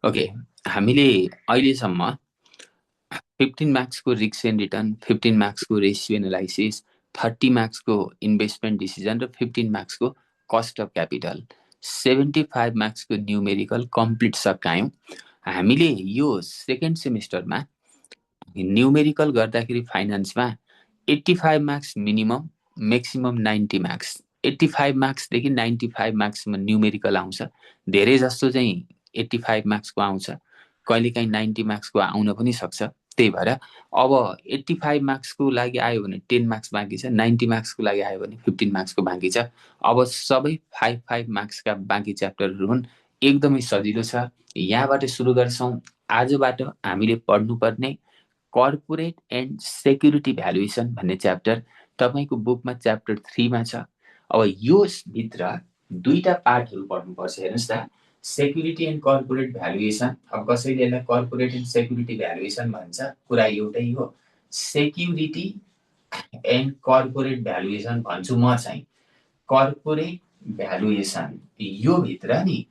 Okay, हामीले अहिलेसम्म 15 मार्क्सको रिस्क एन्ड रिटर्न, 15 मार्क्सको रेसियो एनालाइसिस, 30 मार्क्सको इन्भेस्टमेन्ट डिसिजन र 15 मार्क्सको कस्ट अफ क्यापिटल, 75 मार्क्सको न्युमेरिकल कम्प्लिट सकायौँ। हामीले यो सेकेन्ड सेमिस्टरमा न्युमेरिकल गर्दाखेरि फाइनान्समा 85 मार्क्स मिनिमम, म्याक्सिमम 90 मार्क्स, 85 मार्क्सदेखि 95 मार्क्समा न्युमेरिकल आउँछ। धेरै जस्तो चाहिँ 85 मार्क्सको आउँछ, कहिलेकाहीँ 90 मार्क्सको आउन पनि सक्छ। त्यही भएर अब 85 मार्क्सको लागि आयो भने 10 मार्क्स बाँकी छ, 90 मार्क्सको लागि आयो भने 15 मार्क्सको बाँकी छ। अब सबै 5 मार्क्सका बाँकी च्याप्टरहरू हुन्, एकदमै सजिलो छ। यहाँबाट सुरु गर्छौँ। आजबाट हामीले पढ्नुपर्ने कर्पोरेट एन्ड सेक्युरिटी भ्यालुएसन भन्ने च्याप्टर तपाईँको बुकमा च्याप्टर 3 मा छ। अब यो भित्र दुईटा पार्टहरू पढ्नुपर्छ। हेर्नुहोस् त, सेक्युरिटी एन्ड कर्पोरेट भ्यालुएसन। अब कसैले यसलाई कर्पोरेट एन्ड सेक्युरिटी भ्यालुएसन भन्छ, कुरा एउटै हो। सेक्युरिटी एन्ड कर्पोरेट भ्यालुएसन भन्छु म चाहिँ। कर्पोरेट भ्यालुएसन यो भित्र नि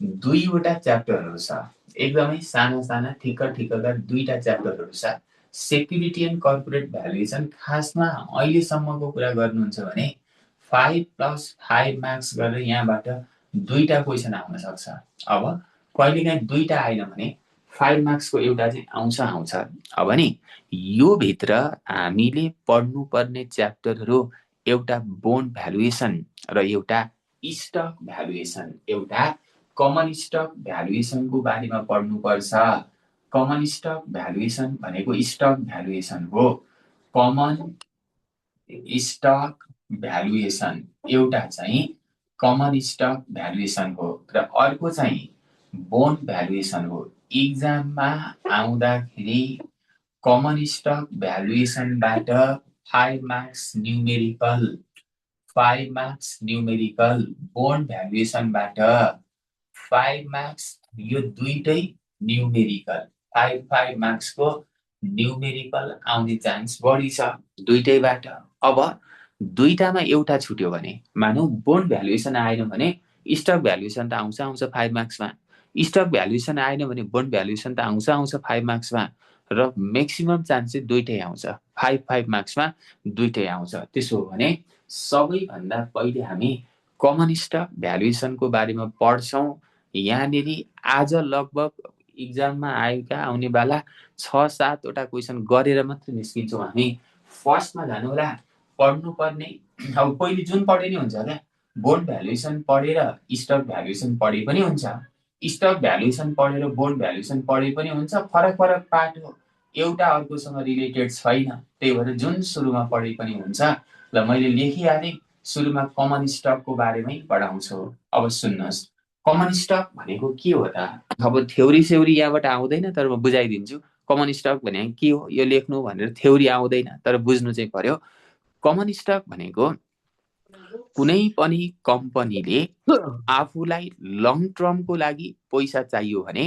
दुईवटा च्याप्टरहरू छ, एकदमै साना साना ठिक्क ठिक्कका दुईटा च्याप्टरहरू छ। सेक्युरिटी एन्ड कर्पोरेट भ्यालुएसन खासमा अहिलेसम्मको कुरा गर्नुहुन्छ भने 5+5 मार्क्स गरेर यहाँबाट दुईटा क्वेसन आउन सक्छ। अब कहिलेकाहीँ दुईटा आएन भने 5 मार्क्सको एउटा चाहिँ आउँछ। अब नि यो भित्र हामीले पढ्नुपर्ने च्याप्टरहरू एउटा बोन्ड भ्यालुएसन र एउटा स्टक भ्यालुएसन, एउटा कमन स्टक भ्यालुएसनको बारेमा पढ्नुपर्छ। कमन स्टक भ्यालुएसन भनेको स्टक भ्यालुएसन हो। कमन स्टक भ्यालुएसन एउटा चाहिँ कमन स्टक भ्यालुएसन हो र अर्को चाहिँ बोन्ड भ्यालुएसन हो। इक्जाममा आउँदाखेरि कमन स्टक भ्यालुएसनबाट 5 marks numerical, 5 marks numerical, bond भ्यालुएसनबाट 5 मार्क्स, यो दुईटै न्युमेरिकल। 5 मार्क्सको न्युमेरिकल आउने चान्स बढी छ दुईटैबाट। अब दुईटामा एउटा छुट्यो भने, मानौ बोन्ड भ्यालुएसन आएन भने स्टक भ्यालुएसन त आउँछ 5 मार्क्समा, स्टक भ्यालुएसन आएन भने बोन्ड भ्यालुएसन त आउँछ 5 मार्क्समा, र म्याक्सिमम चान्स चाहिँ दुईटै आउँछ, 5 मार्क्समा दुईटै आउँछ। त्यसो हो भने सबैभन्दा पहिले हामी कमन स्टक भ्यालुएसनको बारेमा पढ्छौँ। यहाँनिर आज लगभग इक्जाममा आउनेवाला 6-7 वटा क्वेसन गरेर मात्र निस्किन्छौँ हामी। फर्स्टमा जानु होला पढ्नुपर्ने। अब पहिले जुन पढे नि हुन्छ क्या, बोन्ड भ्यालुएसन पढेर स्टक भ्यालुएसन पढे पनि हुन्छ, स्टक भ्यालुएसन पढेर बोन्ड भ्यालुएसन पढे पनि हुन्छ। फरक फरक पार्ट हो, एउटा अर्कोसँग रिलेटेड छैन। त्यही भएर जुन सुरुमा पढे पनि हुन्छ। ल मैले लेखिहालेँ, सुरुमा कमन स्टकको बारेमै पढाउँछु। अब सुन्नुहोस्, कमन स्टक भनेको के हो त? अब थ्योरी सेउरी यहाँबाट आउँदैन, तर म बुझाइदिन्छु। कमन स्टक भनेको के हो यो लेख्नु भनेर थ्योरी आउँदैन, तर बुझ्नु चाहिँ पर्यो। कमन स्टक भनेको कुनै पनि कम्पनीले आफूलाई लङ टर्मको लागि पैसा चाहियो भने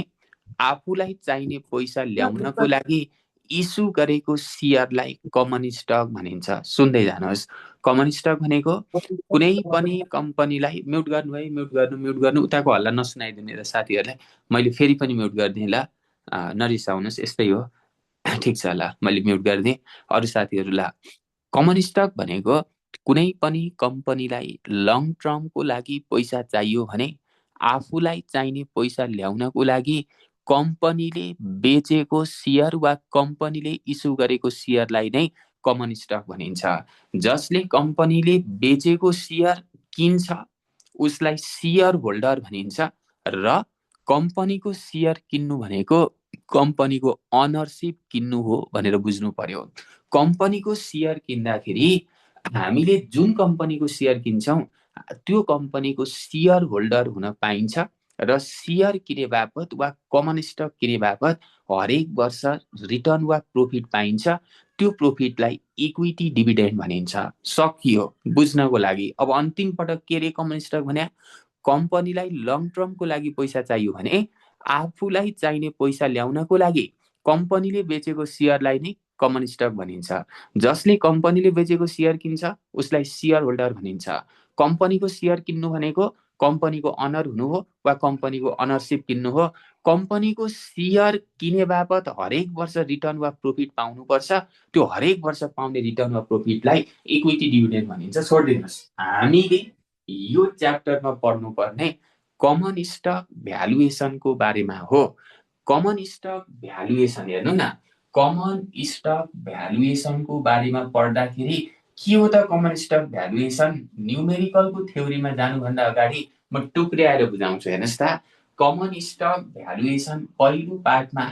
आफूलाई चाहिने पैसा ल्याउनको लागि इस्यु गरेको सेयरलाई कमन स्टक भनिन्छ। सुन्दै जानुहोस्, कमन स्टक भनेको कुनै पनि कम्पनीलाई, म्युट गर्नु है, म्युट गर्नु, उताको हल्ला नसुनाइदिने र साथीहरूलाई मैले फेरि पनि म्युट गरिदिएँ। ल नरिसाउनुहोस्, यस्तै हो। ठिक छ, ल मैले म्युट गरिदिएँ। अरू साथीहरू, ल कमन स्टक भनेको कुनै पनि कम्पनीलाई लङ टर्मको लागि पैसा चाहियो भने आफूलाई चाहिने पैसा ल्याउनको लागि कम्पनीले बेचेको सेयर वा कम्पनीले इस्यु गरेको सेयरलाई नै कमन स्टक भनिन्छ। जसले कम्पनीले बेचेको सेयर किन्छ उसलाई सेयर होल्डर भनिन्छ, र कम्पनीको सेयर किन्नु भनेको कम्पनीको अनरसिप किन्नु हो भनेर बुझ्नु पर्यो। कम्पनीको सेयर किन्दाखेरि हामीले जुन कम्पनीको सेयर किन्छौँ त्यो कम्पनीको सेयर होल्डर हुन पाइन्छ, र सेयर किने बापत वा कमन स्टक किने बापत हरेक वर्ष रिटर्न वा प्रोफिट पाइन्छ। त्यो प्रोफिटलाई इक्विटी डिभिडेन्ड भनिन्छ। सकियो बुझ्नको लागि। अब अन्तिम पटक के रे कमन स्टक भने, कम्पनीलाई लङ टर्मको लागि पैसा चाहियो भने आफूलाई चाहिने पैसा ल्याउनको लागि कम्पनीले बेचेको सेयरलाई नै कमन स्टक भनिन्छ। जसले कम्पनीले बेचेको सेयर किन्छ उसलाई सेयर होल्डर भनिन्छ। कम्पनीको सेयर किन्नु भनेको कम्पनीको अनर हुनु हो वा कम्पनीको अनरसिप किन्नु हो, कम्पनीको सेयर किने बापत हरेक वर्ष रिटर्न वा प्रोफिट पाउनुपर्छ। त्यो हरेक वर्ष पाउने रिटर्न वा प्रोफिटलाई इक्विटी डिभिडेन्ड भनिन्छ। छोडिदिनुहोस्, हामीले यो च्याप्टरमा पढ्नुपर्ने कमन स्टक भ्यालुएसनको बारेमा हो। कमन स्टक भ्यालुएसन हेर्नु न, कमन स्टक भ्यालुएसनको बारेमा पढ्दाखेरि के हो त कमन स्टक भ्यालुएसन? न्युमेरिकलको थ्योरीमा जानुभन्दा अगाडि म टुक्र्याएर बुझाउँछु। हेर्नुहोस् त, कमन स्टक भ्यालुएसन पहिलो पार्टमा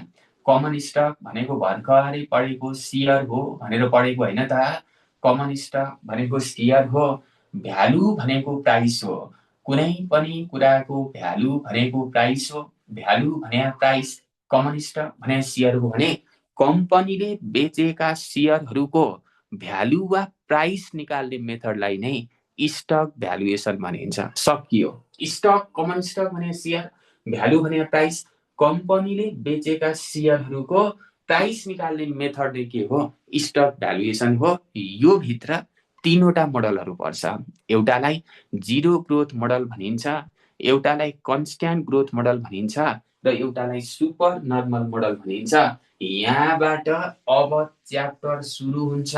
कमन स्टक भनेको भर्खरै पढेको सेयर हो भनेर पढेको होइन त। कमन स्टक भनेको सेयर हो, भ्यालु भनेको प्राइस हो। कुनै पनि कुराको भ्यालु भनेको प्राइस हो। भ्यालु भने प्राइस, कमन स्टक भने सेयर हो भने कम्पनीले बेचेका सेयरहरूको भ्यालु वा प्राइस निकाल्ने मेथडलाई नै स्टक भ्यालुएसन भनिन्छ। सकियो। स्टक, कमन स्टक भने सेयर, भ्यालु भने प्राइस, कम्पनीले बेचेका सेयरहरूको प्राइस निकाल्ने मेथड के हो? स्टक भ्यालुएसन हो। यो भित्र तीनवटा मोडलहरू पर्छ। एउटालाई जिरो ग्रोथ मोडल भनिन्छ, एउटालाई कन्स्ट्यान्ट ग्रोथ मोडल भनिन्छ र एउटालाई सुपर नर्मल मोडल भनिन्छ। यहाँबाट अब च्याप्टर सुरु हुन्छ,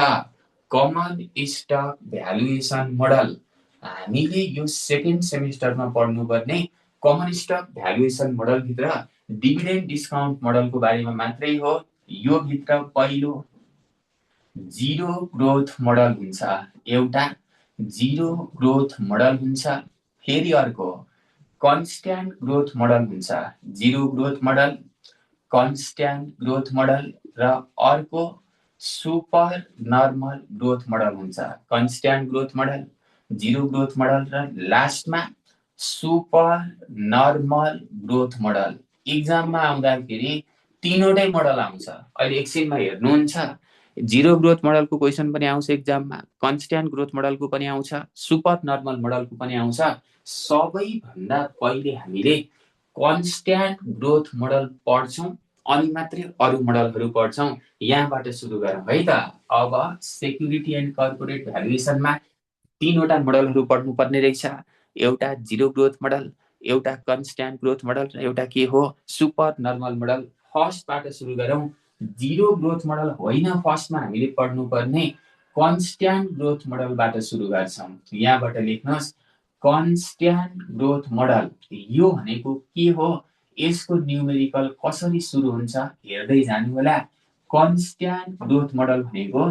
कमन स्टक भ्यालुएसन मोडल। हामीले यो सेकेन्ड सेमिस्टरमा पढ्नुपर्ने कमन स्टक भ्यालुएसन मोडल भित्र डिभिडेन्ड डिस्काउन्ट मोडलको बारेमा मात्रै हो। यो भित्र पहिलो जिरो ग्रोथ मोडल हुन्छ, एउटा जिरो ग्रोथ मोडल हुन्छ, फेरि अर्को कन्स्ट्यान्ट ग्रोथ मोडल हुन्छ। Zero growth model, constant growth model र अर्को सुपर नर्मल ग्रोथ मोडल हुन्छ। Constant growth model, zero growth model र लास्टमा सुपर नर्मल ग्रोथ मोडल। इक्जाममा आउँदाखेरि तीनवटै मोडल आउँछ। अहिले एकछिनमा हेर्नुहुन्छ, जिरो ग्रोथ मोडलको क्वेसन पनि आउँछ इक्जाममा, कन्स्ट्यान्ट ग्रोथ मोडलको पनि आउँछ, सुपर नर्मल मोडलको पनि आउँछ। सबैभन्दा पहिले हामीले कन्स्ट्यान्ट ग्रोथ मोडल पढ्छौँ, अनि मात्रै अरू मोडलहरू पढ्छौँ। यहाँबाट सुरु गरौँ है त। अब सेक्युरिटी एन्ड कर्पोरेट भ्यालुएसनमा तीनवटा मोडलहरू पढ्नुपर्ने रहेछ। एउटा जिरो ग्रोथ मोडल, एउटा कन्स्ट्यान्ट ग्रोथ मोडल र एउटा के हो? Super normal model. फर्स्टबाट सुरु गरौँ। जिरो ग्रोथ मोडल होइन, फर्स्टमा हामीले पढ्नुपर्ने कन्स्ट्यान्ट ग्रोथ मोडलबाट सुरु गर्छौँ। यहाँबाट लेख्नुहोस्, कन्स्ट्यान्ट ग्रोथ मोडल। यो भनेको के हो? यसको न्युमेरिकल कसरी सुरु हुन्छ हेर्दै जानु होला। कन्स्ट्यान्ट ग्रोथ मोडल भनेको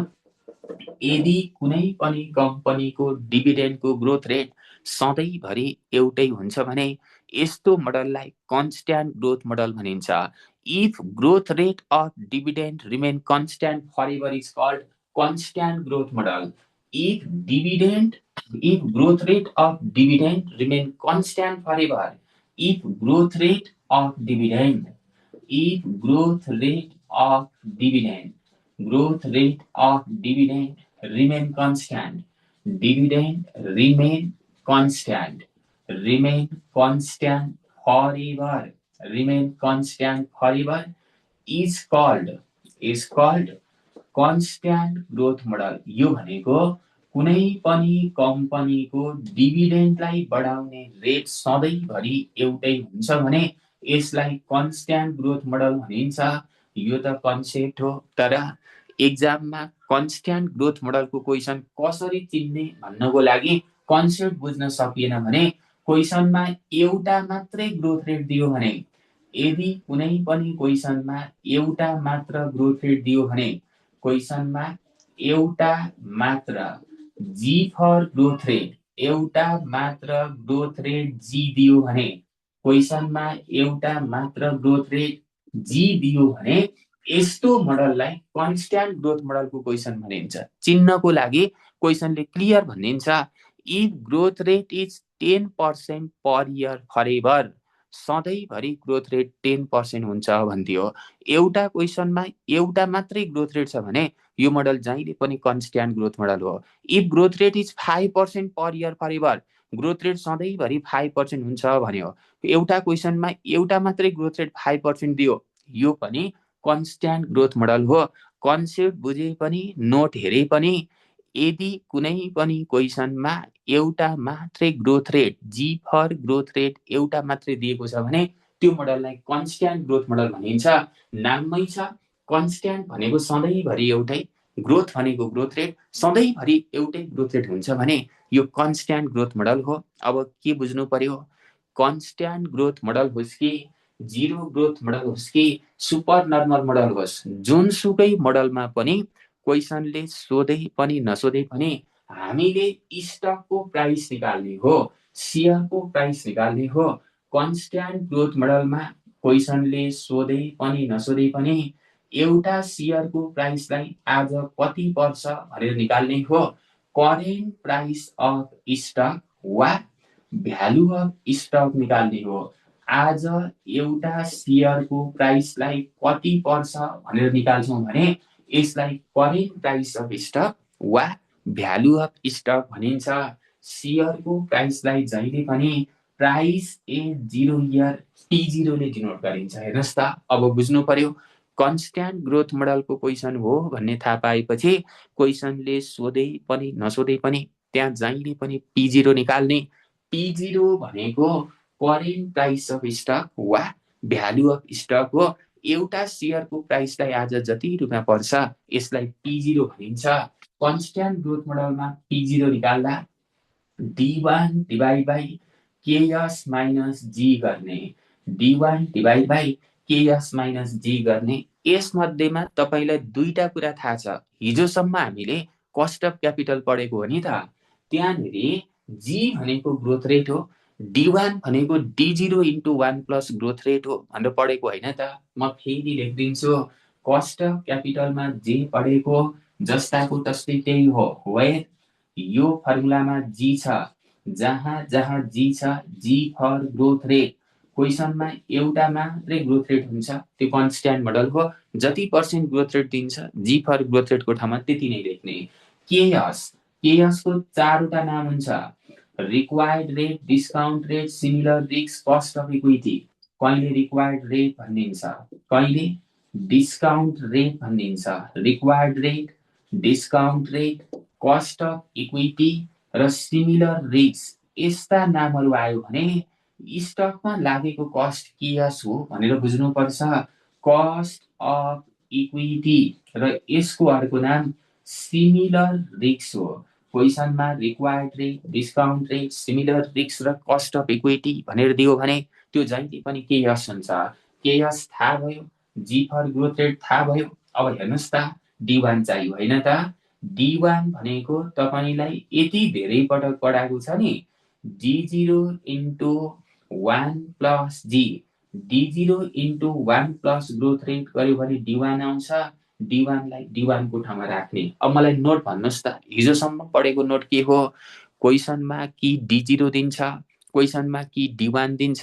यदि कुनै पनि कम्पनीको डिभिडेन्डको ग्रोथ रेट सधैँभरि एउटै हुन्छ भने यस्तो मोडललाई कन्स्ट्यान्ट ग्रोथ मोडल भनिन्छ। If growth rate of dividend remain constant forever is called constant growth model. If growth rate of dividend remain constant forever, if growth rate of dividend remain constant, dividend remain constant forever is called constant growth model। यो भनेको कुनै पनि कम्पनीको डिभिडेन्डलाई बढाउने rate सधैँभरि एउटै हुन्छ भने यसलाई कन्स्ट्यान्ट ग्रोथ मोडल भनिन्छ। यो त कन्सेप्ट हो, तर एक्जाममा कन्स्ट्यान्ट ग्रोथ मोडलको क्वेसन कसरी चिन्ने भन्नको लागि कन्सेप्ट बुझ्न सकिएन भने क्वेसनमा एउटा मात्रै ग्रोथ रेट दियो भने, यदि कुनै पनि क्वेसनमा एउटा मात्र ग्रोथ रेट दियो भने, क्वेसनमा एउटा मात्र जी फर ग्रोथ रेट, एउटा मात्र ग्रोथ रेट जी दियो भने, क्वेसनमा एउटा मात्र ग्रोथ रेट जी दियो भने यस्तो मोडललाई कन्स्ट्यान्ट ग्रोथ मोडलको क्वेसन भनिन्छ। चिन्नको लागि क्वेसनले क्लियर भनिन्छ, if growth rate is 10% per year forever, सधैँभरि ग्रोथ रेट 10% हुन्छ भन्थ्यो। एउटा क्वेसनमा एउटा मात्रै ग्रोथ रेट छ भने यो मोडल जहिले पनि कन्स्ट्यान्ट ग्रोथ मोडल हो। If growth rate is 5% per year forever, growth rate सधैँभरि 5% हुन्छ भन्यो। एउटा क्वेसनमा एउटा मात्रै ग्रोथ रेट 5% दियो, यो पनि कन्स्ट्यान्ट ग्रोथ मोडल हो। कन्सेप्ट बुझे पनि, नोट हेरे पनि यदि कुनै पनि क्वेसनमा एउटा मात्रै growth rate G for growth rate एउटा मात्रै दिएको छ भने त्यो मोडललाई कन्स्ट्यान्ट ग्रोथ मोडल भनिन्छ। नाममै छ, कन्स्ट्यान्ट भनेको सधैँभरि एउटै, ग्रोथ भनेको ग्रोथ रेट, सधैँभरि एउटै ग्रोथ रेट हुन्छ भने यो कन्स्ट्यान्ट ग्रोथ मोडल हो। अब के बुझ्नु पर्यो, कन्स्ट्यान्ट ग्रोथ मोडल होस् कि जिरो ग्रोथ मोडल होस् कि सुपर नर्मल मोडल होस्, जुनसुकै मोडलमा पनि क्वेसनले सोधे पनि नसोधे पनि हामीले स्टकको प्राइस निकाल्ने हो, सेयरको प्राइस निकाल्ने हो। कन्स्ट्यान्ट ग्रोथ मोडलमा क्वेसनले सोधे पनि नसोधे पनि एउटा सेयरको प्राइसलाई आज कति पर्छ भनेर निकाल्ने हो। करेन्ट प्राइस अफ स्टक वा भ्यालु अफ स्टक निकाल्ने हो। आज एउटा सेयरको प्राइसलाई कति पर्छ भनेर निकाल्छौँ भने यसलाई करेन्ट प्राइस अफ स्टक वा भ्यालु अफ स्टक भनिन्छ। सेयरको प्राइसलाई जहिले पनि प्राइस ए जिरो इयर T0 ले डिनोट गरिन्छ। हेर्नुहोस् त, अब बुझ्नु पर्यो कन्स्ट्यान्ट ग्रोथ मोडलको क्वेसन हो भन्ने थाहा पाएपछि क्वेसनले सोधे पनि नसोधे पनि त्यहाँ जहिले पनि P0 निकाल्ने। P0 भनेको करेन्ट प्राइस अफ स्टक वा भ्यालु अफ स्टक हो। एउटा सेयरको प्राइसलाई आज जति रुपियाँ पर्छ यसलाई P0 भनिन्छ। कन्स्ट्यान्ट ग्रोथ मोडलमा P0 निकाल्दा D1 divide by KS minus G गर्ने, D1 divide by KS minus G गर्ने। यसमध्येमा तपाईँलाई दुईटा कुरा थाहा छ। हिजोसम्म हामीले कस्ट अफ क्यापिटल पढेको हो नि त, त्यहाँनिर G भनेको ग्रोथ रेट हो, D1 भनेको D0 into 1 plus growth rate हो भनेर पढेको होइन त। म फेरि लेखिदिन्छु, कस्ट अफ क्यापिटलमा जे पढेको जस्ताको तस्तै त्यही हो। वेयर यो फर्मुलामा G छ, जहाँ जहाँ G छ, G फर ग्रोथ रेट, क्वेसनमा एउटा मात्रै ग्रोथ रेट हुन्छ त्यो कन्स्ट्यान्ट मोडल हो। जति पर्सेन्ट ग्रोथ रेट दिन्छ G फर ग्रोथ रेटको ठाउँमा त्यति नै लेख्ने। केएस को चारवटा नाम हुन्छ, required rate, discount rate, similar risk, cost of equity. कहिले रिक्वायर्ड रेट भनिन्छ, कहिले डिस्काउन्ट रेट भनिन्छ। Required rate, discount rate, cost of equity र सिमिलर रिस्क यस्ता नामहरू आयो भने स्टकमा लागेको कस्ट केएस हो भनेर बुझ्नुपर्छ। कस्ट अफ इक्विटी र यसको अर्को नाम सिमिलर रिस्क हो। क्वेसनमा required rate, discount rate, similar risk र कस्ट अफ इक्विटी भनेर दियो भने त्यो जहिले पनि केएस हुन्छ। केएस थाहा भयो, जी फर ग्रोथ रेट थाहा भयो। अब हेर्नुहोस् त, D1 चाहियो होइन त। D1 भनेको तपाईँलाई यति धेरै पटक पढाएको छ नि, D0 into 1 plus G, D0 into 1 plus growth rate गर्यो भने D1 आउँछ। D1 लाई D1 को ठाउँमा राख्ने। अब मलाई नोट भन्नुहोस् त, हिजोसम्म पढेको नोट के हो? क्वेसनमा कि D0 दिन्छ, क्वेसनमा कि D1 दिन्छ।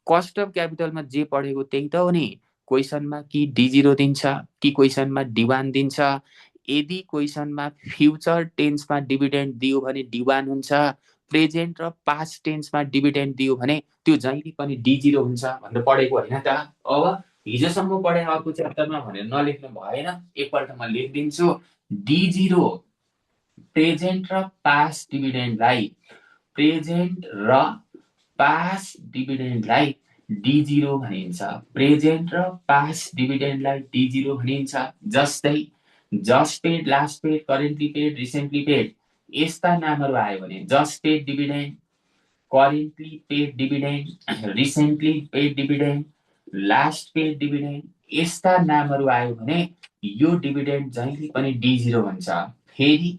कस्ट अफ क्यापिटलमा जे पढेको त्यही त हो नि। क्वेसनमा कि D0 दिन्छ कि क्वेसनमा D1 दिन्छ। यदि क्वेसनमा फ्युचर टेन्समा डिभिडेन्ड दियो भने D1 हुन्छ, प्रेजेन्ट र पास्ट टेन्समा डिभिडेन्ड दियो भने त्यो जहिले पनि D0 हुन्छ भनेर पढेको होइन त। अब हिजोसम्म पढे अर्को च्याप्टरमा भनेर नलेख्नु भएन, एकपल्ट म लेखिदिन्छु। D0 प्रेजेन्ट र पास्ट डिभिडेन्डलाई, प्रेजेन्ट र पास्ट डिभिडेन्डलाई D0 भनिन्छ। प्रेजेन्ट र पास्ट डिभिडेन्डलाई D0 भनिन्छ। जस्तै just paid, last paid, currently paid, recently paid यस्ता नामहरू आयो भने just paid dividend, currently paid dividend, recently paid dividend, last paid dividend यस्ता नामहरू आयो भने यो डिभिडेन्ड जहिले पनि D0 हुन्छ। फेरि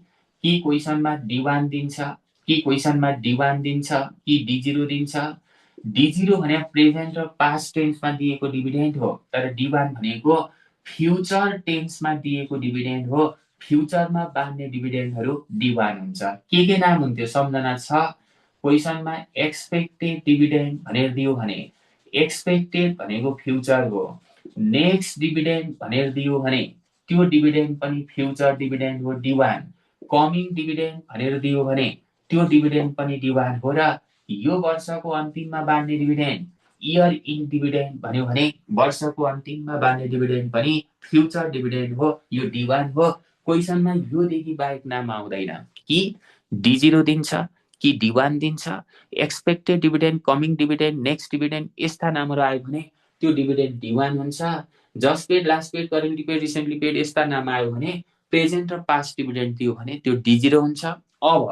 कि क्वेसनमा D1 दिन्छ, कि क्वेसनमा D1 दिन्छ कि D0 दिन्छ। D0 भने प्रेजेन्ट र पास्ट टेन्समा दिएको डिभिडेन्ड हो, तर D1 भनेको फ्युचर टेन्समा दिएको डिभिडेन्ड हो। फ्युचरमा बाँड्ने डिभिडेन्डहरू D1 हुन्छ। के नाम हुन्थ्यो सम्झना छ? क्वेसनमा एक्सपेक्टेड डिभिडेन्ड भनेर दियो भने एक्सपेक्टेड भनेको फ्युचर हो। नेक्स्ट डिभिडेन्ड भनेर दियो भने त्यो डिभिडेन्ड पनि फ्युचर डिभिडेन्ड हो, D1। कमिङ डिभिडेन्ड भनेर दियो भने त्यो डिभिडेन्ड पनि D1 हो। र यो वर्षको अन्तिममा बाँड्ने डिभिडेन्ड इयर इन डिभिडेन्ड भन्यो भने वर्षको अन्तिममा बाँड्ने डिभिडेन्ड पनि फ्युचर डिभिडेन्ड हो, यो D1 हो। क्वेसनमा योदेखि बाहेक नाम आउँदैन कि D0 दिन्छ कि D1 दिन्छ, expected dividend, coming dividend, next dividend, यस्ता नामहरू आयो भने त्यो डिभिडेन्ड D1 हुन्छ। Just paid, last paid, currently paid, recently paid यस्ता नाम आयो भने प्रेजेन्ट र पास्ट डिभिडेन्ड दियो भने त्यो D0 हुन्छ। अब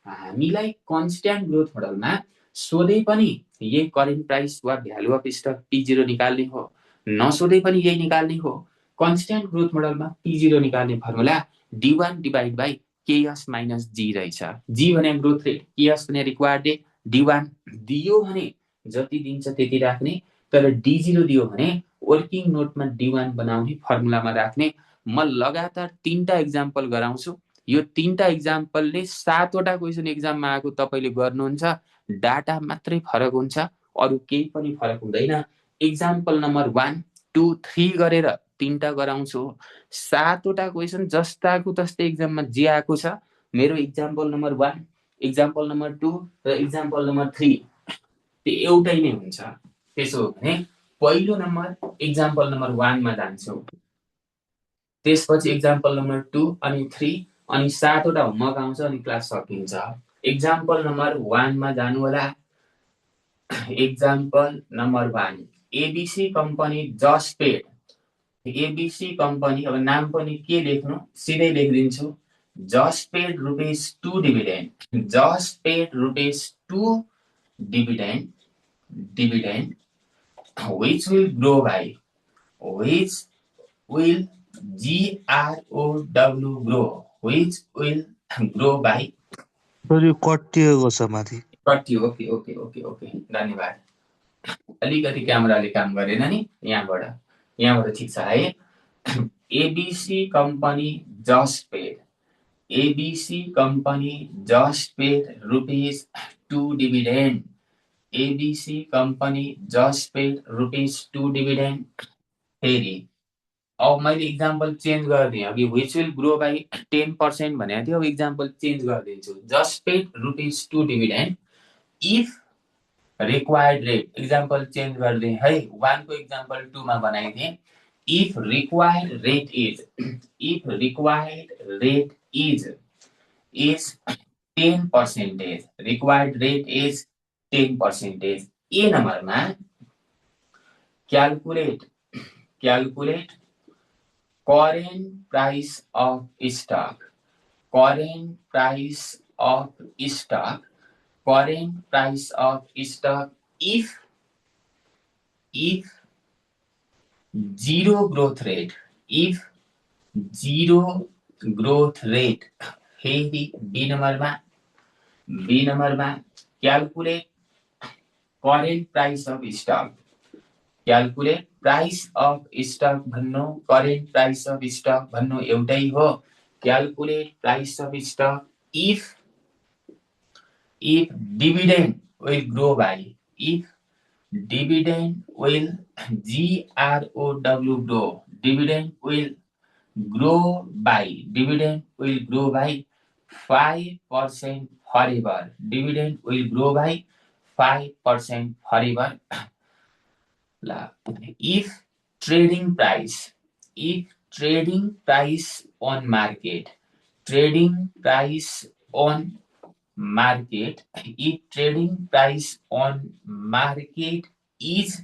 हामीलाई कन्स्ट्यान्ट ग्रोथ मोडलमा सोधे पनि यही करेन्ट प्राइस वा भ्यालु अफ स्टक P0 निकाल्ने हो, नसोधे पनि यही निकाल्ने हो। कन्स्ट्यान्ट ग्रोथ मोडलमा P0 निकाल्ने formula D1 divide by KS minus G रहेछ। G भने ग्रोथ रेट, KS भने रिक्वायर्ड रेट, D1 दियो भने जति दिन्छ त्यति राख्ने, तर D0 दियो भने वर्किङ नोटमा D1 बनाउने, फर्मुलामा राख्ने। म लगातार 3टा एक्जाम्पल गराउँछु। यो 3टा एक्जाम्पलले 7वटा क्वेसन एक्जाममा आएको तपाईले गर्नुहुन्छ। डाटा मात्रै फरक हुन्छ, अरु केही पनि फरक हुँदैन। एक्जाम्पल नम्बर 1, 2, 3 गरेर 3टा गराउँछु। 7वटा क्वेसन जस्ताको तस्तै एक्जाममा जे आएको छ, मेरो एक्जाम्पल नम्बर 1, एक्जाम्पल नम्बर 2 र एक्जाम्पल नम्बर 3 त्यो एउटै नै हुन्छ। त्यसो हो भने पहिलो नम्बर एक्जाम्पल नम्बर 1 मा जान्छौ, त्यसपछि एक्जाम्पल नम्बर 2 अनि 3 अनि 7वटा होमवर्क आउँछ अनि क्लास सकिन्छ। एक्जाम्पल नम्बर 1 मा जानु होला। Example number 1, ABC company just paid. ABC company, अब नाम पनि के लेख्नु, सिधै लेखिदिन्छु, just paid ₹2 dividend, just paid ₹2 dividend which will grow by, which will GROW grow, which will grow by, यो कटिएको छ माथि, कटियो। ओके ओके ओके ओके, धन्यवाद। अलिकति क्यामेराले काम गरेन नि यहाँबाट ठिक छ है। ABC company just paid, ABC company just paid ₹2 dividend, ABC company just paid ₹2 dividend. फेरि अब मैले इक्जाम्पल चेन्ज गरिदिएँ। अघि which will grow by 10% भनेको थियो, अब इक्जाम्पल चेन्ज गरिदिन्छु। Just paid ₹2 dividend if required rate, example change गरिदिएँ है। 1 को इक्जाम्पल 2 मा बनाइदिएँ। If required rate is, if required rate is 10%, required rate is 10%। ए नम्बरमा calculate current price of stock, current price of stock, current price of stock if zero growth rate, if zero growth rate। फेरि B नम्बरमा calculate current price of stock, calculate price of stock भन्नु, current price of stock भन्नु एउटै हो। Calculate price of stock if dividend will grow by, if dividend will GROW grow, dividend will grow by, dividend will grow by 5% forever, dividend will grow by 5% forever। If trading price on market, trading price on market, if trading price on market is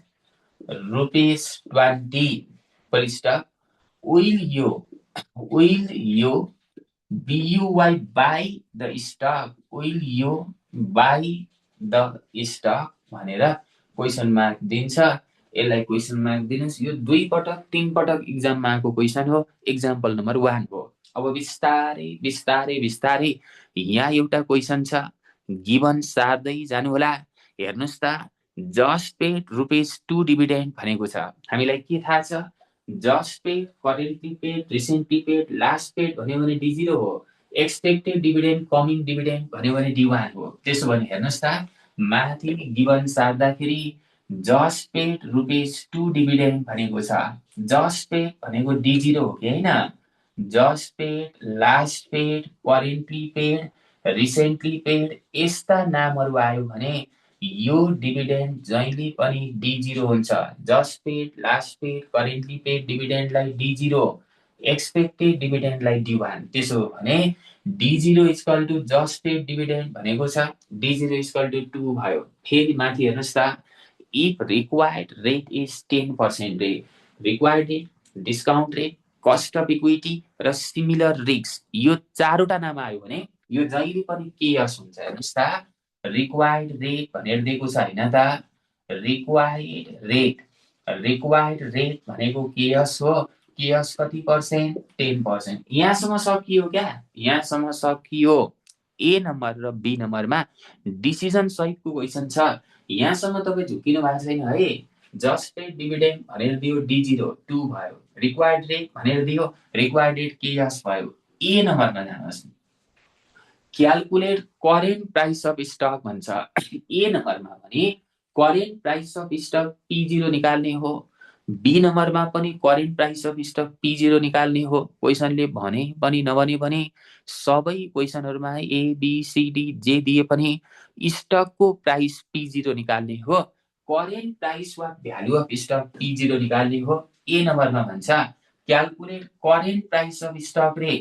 ₹20 per stock, will you BUY buy the stock, will you buy the stock भनेर question mark दिन्छ। यसलाई question mark दिनुस्। यो 2 पटक 3 पटक एक्जाममा आएको question हो। Example number 1 हो। अब बिस्तारै यहाँ एउटा क्वेसन छ, गिवन सार्दै जानु होला। हेर्नुस् त, जस्ट पेड ₹2 डिभिडेन्ड भनेको छ। हामीलाई के थाहा छ, just paid, currently paid, recently paid, last paid भन्यो भने D0 हो। एक्सपेक्टेड डिभिडेन्ड, कमिङ डिभिडेन्ड भन्यो भने D1 हो। त्यसो भने हेर्नुस् त, माथि गिवन सार्दाखेरि जस्ट पेड ₹2 डिभिडेन्ड भनेको छ। जस्ट पेड भनेको D0 हो कि हैन? Just paid, last paid, currently paid, recently paid यस्ता नामहरू आयो भने यो डिभिडेन्ड जहिले पनि D0 हुन्छ। Just paid, last paid, currently paid डिभिडेन्डलाई D0, एक्सपेक्टेड डिभिडेन्डलाई D1, त्यसो भने D0 इक्वल टु जस्टेड डिभिडेन्ड भनेको छ D0 इक्वल टु 2 भयो। फेरि माथि हेर्नुहोस् त, if required rate is 10% rate, required rate, discount rate, cost of equity र सिमिलर रिस्क, यो चारवटा नाम आयो भने यो जहिले पनि केएस हुन्छ। हेर्नुहोस् त, रिक्वायर्ड रेट भनेर दिएको छ होइन त, रिक्वायर्ड रेट भनेको केएस हो। केएस कति पर्सेन्ट? 10%। यहाँसम्म सकियो क्या, यहाँसम्म सकियो। ए नम्बर र बी नम्बरमा डिसिजन सहितको क्वेसन छ। यहाँसम्म तपाईँ झुकिनु भएको छैन है। जस्टेड डिभिडेन्ड भनेर दियो D0 2 भयो, रिक्वायर्ड रेट भनेर दियो, रिक्वायर्ड रेट केएस भयो। ए नम्बरमा जानुहोस्, calculate current price of stock भन्छ। ए नम्बरमा पनि current price of stock P0 निकाल्ने हो, बी नम्बरमा पनि current price of stock P0 निकाल्ने हो। क्वेसनले भने पनि नभने पनि सबै क्वेसनहरुमा ए बी सी डी जे दिए पनि स्टकको प्राइस P0 निकाल्ने हो, करेन्ट प्राइस वा भ्यालु अफ स्टक P0 निकाल्ने हो। ए नम्बरमा भन्छ calculate current price of stock रे,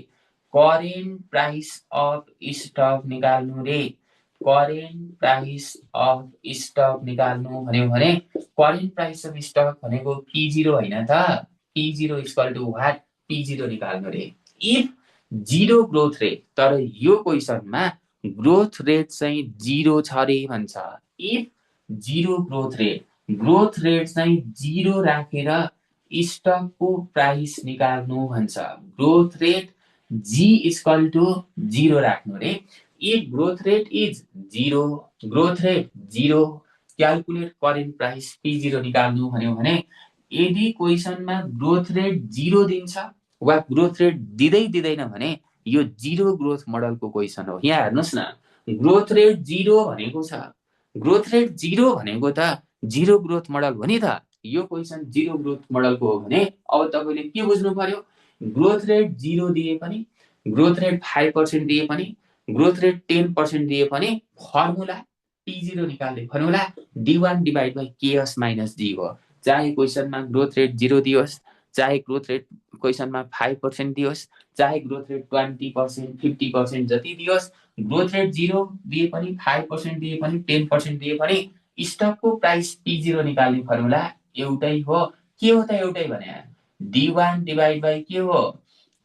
करेन्ट प्राइस अफ स्टक निकाल्नु रे, करेन्ट प्राइस अफ स्टक निकाल्नु भन्यो भने करेन्ट प्राइस अफ स्टक भनेको P0 होइन त, P0 equal to what? P0 निकाल्नु रे। इफ 0 ग्रोथ रेट, तर यो क्वेसनमा ग्रोथ रेट चाहिँ 0 छ रे भन्छ। इफ 0 ग्रोथ रेट चाहिँ 0 राखेर स्टकको प्राइस निकाल्नु भन्छ। Growth rate G equal to 0 राख्नु रे। If growth rate is 0, growth rate 0, calculate current price P0 निकाल्नु भन्यो भने यदि क्वेसनमा ग्रोथ रेट 0 दिन्छ वा ग्रोथ रेट दिँदैन भने यो 0 ग्रोथ मोडलको क्वेसन हो। यहाँ हेर्नुहोस् न, ग्रोथ रेट 0 भनेको छ, ग्रोथ रेट 0 भनेको त 0 ग्रोथ मोडल हो नि त। यो क्वेसन 0 ग्रोथ मोडलको हो भने अब तपाईले के बुझ्नु पर्यो? ग्रोथ रेट 0 दिए पनि, ग्रोथ रेट 5% दिए पनि, ग्रोथ रेट 10% दिए पनि फर्मुला P0 निकाल्ने formula D1 divide by KS minus G हो। चाहे क्वेसनमा ग्रोथ रेट 0 दियोस्, चाहे ग्रोथ रेट क्वेसनमा 5% दियोस्, चाहे ग्रोथ रेट 20%, 50% जति दियोस्, ग्रोथ रेट 0 दिए पनि, 5% दिए पनि, 10% दिए पनि स्टकको प्राइस P0 निकाल्ने फर्मुला एउटै हो। के हो त एउटै भने? D1 डिवाइड बाइ के हो?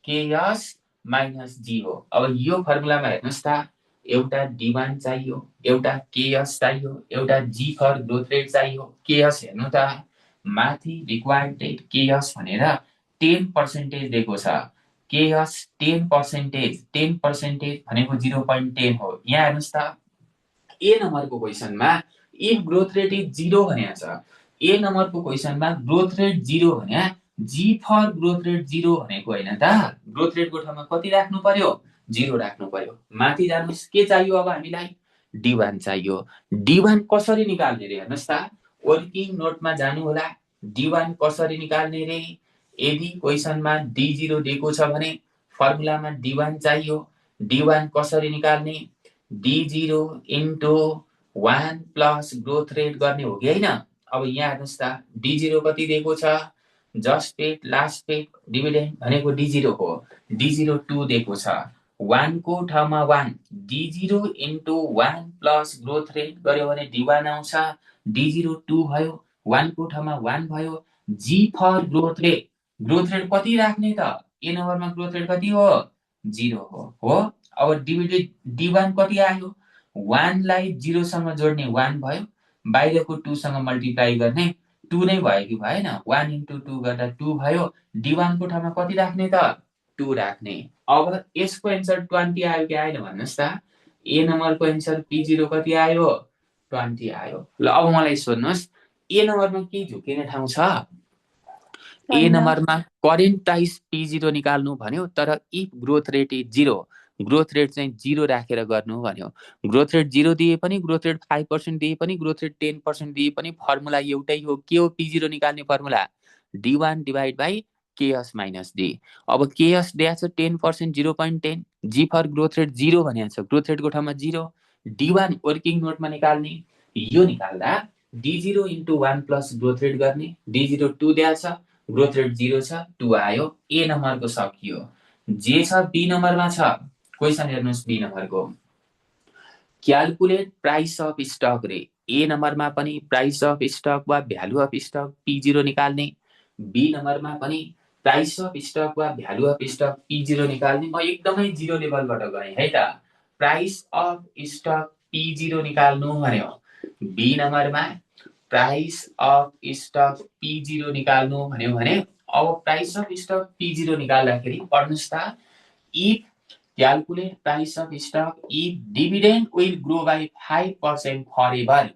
KS माइनस G हो। अब यो फर्मुलामा हेर्नुहोस् त, एउटा D1 चाहियो, एउटा KS चाहियो, एउटा G फर ग्रोथ रेट चाहियो। KS हेर्नु त, माथि रिक्वायर्ड रेट KS भनेर 10% दिएको छ। KS 10%, 10% भनेको 0.10 हो। यहाँ हेर्नुहोस् त, ए नम्बरको क्वेसनमा इफ ग्रोथ रेट इज 0 भनेको छ। ए नम्बरको क्वेसनमा ग्रोथ रेट 0 भने G फर ग्रोथ रेट 0 भनेको होइन त। ग्रोथ रेटको ठाउँमा कति राख्नु पर्यो? 0 राख्नु पर्यो। माथि जानुहोस्, के चाहियो अब हामीलाई? D1 चाहियो। D1 कसरी निकाल्ने रे? हेर्नुहोस् त, वर्किङ नोटमा जानु होला। D1 कसरी निकाल्ने रे? यदि क्वेसनमा D0 दिएको छ भने फर्मुलामा D1 चाहियो। D1 कसरी निकाल्ने? D0 into 1 plus growth rate गर्ने हो कि होइन? अब यहाँ हेर्नुहोस् त, D0 कति दिएको छ? Just paid, last paid, dividend भनेको D0 हो। D0 2 दिएको छ। 1 को ठाउँमा 1, D0 into 1 plus growth rate गर्यो भने D1 आउँछ। D0 2 भयो, 1 को ठाउँमा 1 भयो। G for growth rate, growth rate कति राख्ने त? ए नम्बरमा ग्रोथ रेट कति हो? 0 हो। अब D1 कति आयो? 1 लाई 0 सँग जोड्ने 1 भयो, बाहिरको 2 सँग मल्टिप्लाई गर्ने 2 नै भयो कि भएन? 1 इन्टु 2 गर्दा 2 भयो। D1 को ठाउँमा कति राख्ने त? 2 राख्ने। अब यसको एन्सर 20 आयो कि आएन भन्नुहोस् त? ए नम्बरको एन्सर P0 कति आयो? 20 आयो। ल अब मलाई सोध्नुहोस्, ए नम्बरमा के झुकिने ठाउँ छ? ए नम्बरमा करेन्ट प्राइस P0 निकाल्नु भन्यो, तर if growth rate is 0, growth rate चाहिँ 0 राखेर गर्नु भन्यो। ग्रोथ रेट 0 दिए पनि, ग्रोथ रेट 5% दिए पनि, ग्रोथ रेट 10% दिए पनि फर्मुला एउटै हो। के हो P0 निकाल्ने formula? D1 divide by KS minus D। अब KS दिएको छ 10%, 0.10, G फर ग्रोथ रेट 0 भनेको छ, ग्रोथ रेटको ठाउँमा 0। D1 वर्किङ नोटमा निकाल्ने, यो निकाल्दा D0 into 1 plus growth rate गर्ने, D0 2 दिएको छ, ग्रोथ रेट 0 छ 2 आयो ए नम्बरको सकियो जे छ बी नम्बरमा छ क्वेसन हेर्नुस् बी नम्बरको क्याल्कुलेट प्राइस अफ स्टक रे ए नम्बरमा पनि प्राइस अफ स्टक वा भ्यालु अफ स्टक P0 निकाल्ने बी नम्बरमा पनि प्राइस अफ स्टक वा भ्यालु अफ स्टक P0 निकाल्ने म एकदमै जिरो लेभलबाट गएँ है त प्राइस अफ स्टक P0 निकाल्नु भन्यो बी नम्बरमा प्राइस अफ स्टक P0 निकाल्नु भन्यो भने अब प्राइस अफ स्टक P0 निकाल्दाखेरि पढ्नुस् त if calculate price of stock if dividend will grow by 5% forever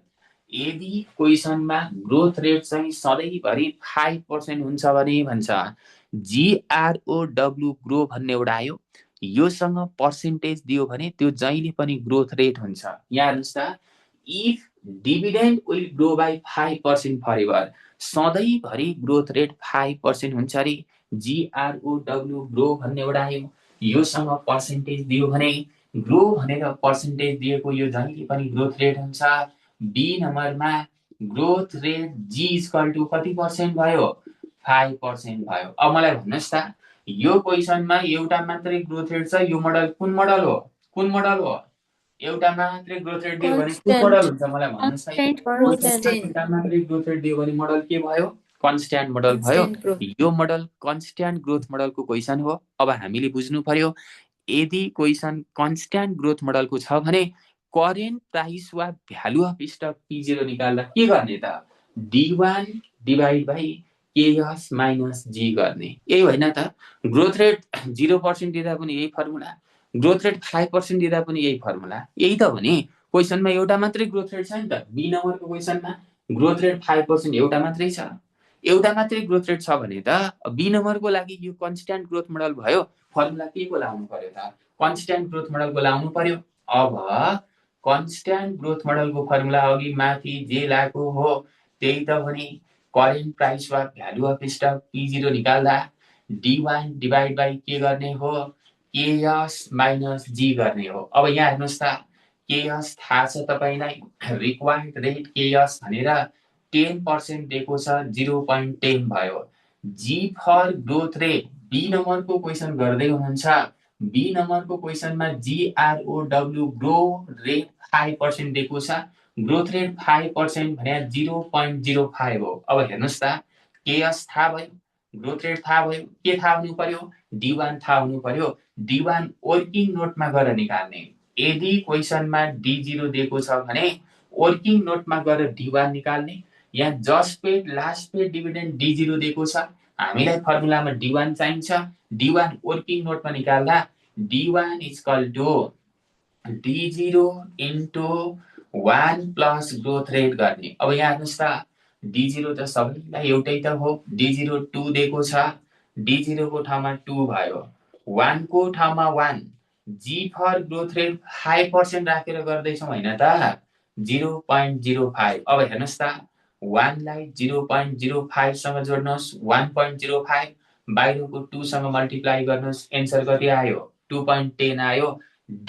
यदि क्वेसनमा ग्रोथ रेट चाहिँ सधैँभरि 5% हुन्छ भने भन्छ GROW ग्रो भन्ने एउटा आयो योसँग पर्सेन्टेज दियो भने त्यो जहिले पनि ग्रोथ रेट हुन्छ यहाँ हेर्नुस् त if dividend will grow by 5% forever सधैँभरि ग्रोथ रेट 5% हुन्छ अरे GROW ग्रो भन्ने एउटा आयो योसँग पर्सेन्टेज दियो भने ग्रो भनेर पर्सेन्टेज दिएको यो जहिले पनि ग्रोथ रेट हुन्छ बी नम्बरमा growth rate G equal to कति पर्सेन्ट भयो 5% भयो अब मलाई भन्नुस् त यो क्वेसनमा एउटा मात्रै ग्रोथ रेट छ यो मोडल कुन मोडल हो एउटा मात्रै ग्रोथ रेट दियो भने कुन मोडल हुन्छ मलाई भन्नुस् त एउटा मात्रै ग्रोथ रेट दियो भने मोडल के भयो कन्स्ट्यान्ट मोडल भयो यो मोडल कन्स्ट्यान्ट ग्रोथ मोडलको क्वेसन हो अब हामीले बुझ्नु पर्यो यदि क्वेसन कन्स्ट्यान्ट ग्रोथ मोडलको छ भने करेन्ट प्राइस वा भ्यालु अफ स्टक P0 निकाल्दा के गर्ने त D1 divide by KS minus G गर्ने यही होइन त ग्रोथ रेट 0% दिँदा पनि यही फर्मुला ग्रोथ रेट 5% दिँदा पनि यही फर्मुला यही त हो नि क्वेसनमा एउटा मात्रै ग्रोथ रेट छ नि त बी नम्बरको क्वेसनमा ग्रोथ रेट 5% एउटा मात्रै छ एउटा मात्रै ग्रोथ रेट छ भने त बी नम्बरको लागि यो कन्स्ट्यान्ट ग्रोथ मोडल भयो फर्मुला के को लाउनु पर्यो त कन्स्ट्यान्ट ग्रोथ मोडलको लाउनु पर्यो अब कन्स्ट्यान्ट ग्रोथ मोडलको फर्मुला अघि माथि जे लागु हो त्यही त हो नि करेन्ट प्राइस वा भ्यालु अफ स्टक P0 निकाल्दा D1 डिवाइड बाइ के गर्ने हो KS माइनस G गर्ने हो अब यहाँ हेर्नुस् त KS थाहा छ तपाईलाई रिक्वायर्ड रेट KS भनेर 10% दिएको छ 0.10 भयो G for growth rate B नम्बरको क्वेसन गर्दै हुनुहुन्छ बी नम्बरको क्वेसनमा GROW ग्रो रेट 5% दिएको छ ग्रोथ रेट 5% भने 0.05 हो अब हेर्नुस् त KS थाहा भयो ग्रोथ रेट थाहा भयो के थाहा हुनु पर्यो D1 थाहा हुनु पर्यो D1 वर्किङ नोटमा गएर निकाल्ने यदि क्वेसनमा D0 दिएको छ भने वर्किङ नोटमा गएर D1 निकाल्ने यहाँ just paid last paid dividend D0 दिएको छ हामीलाई फर्मुलामा D1 चाहिन्छ D1 वर्किङ नोटमा निकाल्दा D1 equal to D0 into 1 plus growth rate गर्ने अब यहाँ हेर्नुस् त D0 त सबैलाई एउटै त हो D0 2 दिएको छ D0 को ठाउँमा 2 भयो 1 को ठाउँमा 1 G फर ग्रोथ रेट 5% राखेर गर्दैछौँ हैन त 0.05 अब हेर्नुस् त 1 लाई 0.05 सँग जोड्नुस् 1.05 बाहिरको 2 सँग मल्टिप्लाई गर्नुस् एन्सर कति आयो 2.10 आयो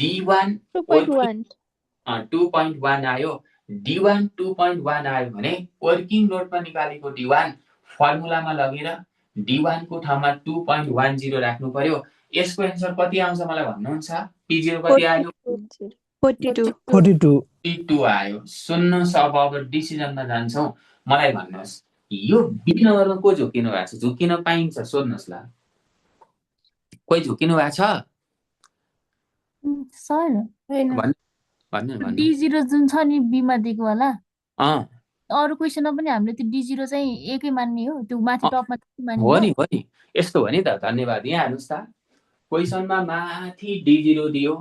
D1 2.1 आयो D1 2.1 आयो भने वर्किङ नोटमा निकालेको D1 फर्मुलामा लगेर D1 को ठाउँमा 2.10 राख्नु पर्यो यसको एन्सर कति आउँछ मलाई भन्नुहुन्छ P0 कति आयो 42 आयो सुन्नुस् अब डिसिजनमा जान्छौँ मलाई भन्नुहोस् यो बी नम्बरमा को झुकिनु भएको छ झुकिन पाइन्छ सोध्नुहोस् ल कोही झुकिनु भएको छ सर भन्नु D0 जुन छ नि बी मा दिएको होला अरु क्वेशनमा पनि हामीले त्यो D0 चाहिँ एकै मान्ने हो त्यो माथि टपमा मान्ने हो नि यस्तो हो नि त धन्यवाद यहाँ हेर्नुस् त क्वेशनमा माथि D0 दियो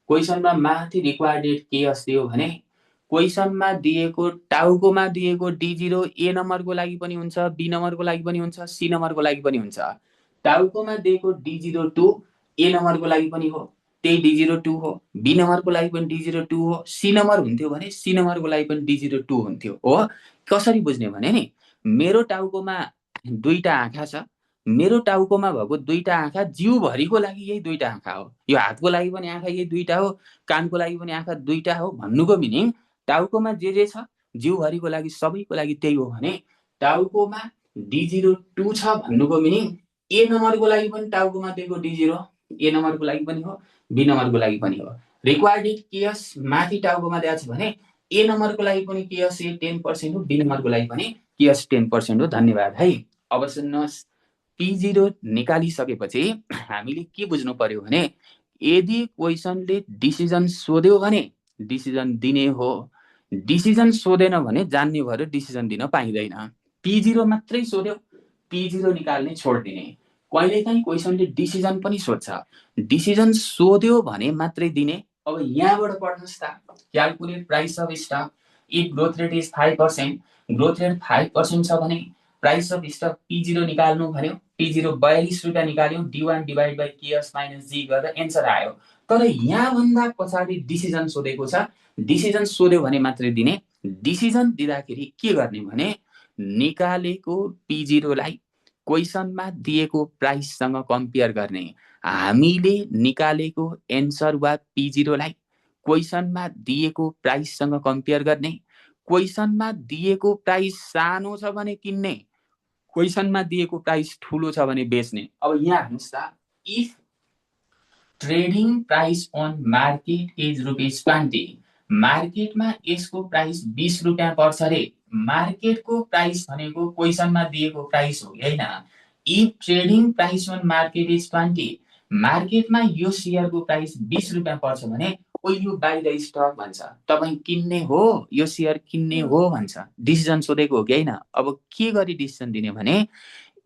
क्वेशनमा माथि रिक्वायर्ड डेट KS दियो भने क्वेशनमा दिएको टाउकोमा दिएको D0 ए नम्बरको लागि पनि हुन्छ बी नम्बरको लागि पनि हुन्छ सी नम्बरको लागि पनि हुन्छ टाउकोमा दिएको D0 2 ए नम्बरको लागि पनि हो त्यही D0 2 हो बी नम्बरको लागि पनि D0 2 हो सी नम्बर हुन्थ्यो भने सी नम्बरको लागि पनि D0 2 हुन्थ्यो हो कसरी बुझ्ने भने नि मेरो टाउकोमा दुईटा आँखा छ मेरो टाउकोमा भएको दुईटा आँखा जिउभरिको लागि यही दुईटा आँखा हो यो हातको लागि पनि आँखा यही दुईटा हो कानको लागि पनि आँखा दुईटा हो भन्नुको मिनिङ टाउकोमा जे छ जिउभरिको लागि सबैको लागि त्यही हो भने टाउकोमा D02 छ भन्नुको मिनिङ ए नम्बरको लागि पनि टाउकोमा दिएको D0 ए नम्बरको लागि पनि हो बी नम्बरको लागि पनि हो। रिक्वायर्ड केएस माथि टाउकोमा दिएको छ भने ए नम्बरको लागि पनि केएस 10% हो बी नम्बरको लागि पनि केएस 10% हो। धन्यवाद है। अब सुन्नुहोस् P0 निकालिसकेपछि हामीले के बुझ्नु पर्यो भने यदि क्वेसनले डिसिजन सोध्यो भने डिसिजन दिने हो, डिसिजन सोधेन भने जान्ने भएर डिसिजन दिन पाइँदैन। P0 मात्रै सोध्यो P0 निकाल्ने छोड्दिने। कहिलेकाहीँ क्वेसनले डिसिजन पनि सोध्छ, डिसिजन सोध्यो भने मात्रै दिने। अब यहाँबाट पढ्नुहोस् त, calculate price of stock if growth rate is 5%, growth rate 5% छ भने प्राइस अफ स्टक P0 निकाल्नु भन्यो। P0 42 रुपियाँ निकाल्यो, D1 divide by KS minus G गरेर एन्सर आयो। तर यहाँभन्दा पछाडि डिसिजन सोधेको छ, डिसिजन सोध्यो भने मात्रै दिने। डिसिजन दिँदाखेरि के गर्ने भने निकालेको P0 लाई क्वेसनमा दिएको प्राइससँग कम्पेयर गर्ने। हामीले निकालेको एन्सर वा P0 लाई क्वेसनमा दिएको प्राइससँग कम्पेयर गर्ने। क्वेसनमा दिएको प्राइस सानो छ भने किन्ने, क्वेसनमा दिएको प्राइस ठुलो छ भने बेच्ने। अब यहाँ हेर्नुस् त, if trading price on market is ₹20, मार्केटमा यसको प्राइस 20 रुपियाँ पर्छ रे। मार्केटको प्राइस भनेको क्वेसनमा दिएको प्राइस हो हैन। If trading price on market is 20, मार्केटमा यो शेयरको प्राइस 20 रुपियाँ पर्छ भने यु बाई द स्टक भन्छ। तपाईँ किन्ने हो, यो शेयर किन्ने हो भन्छ। डिसिजन सोधेको हो कि हैन। अब के गरी डिसिजन दिने भने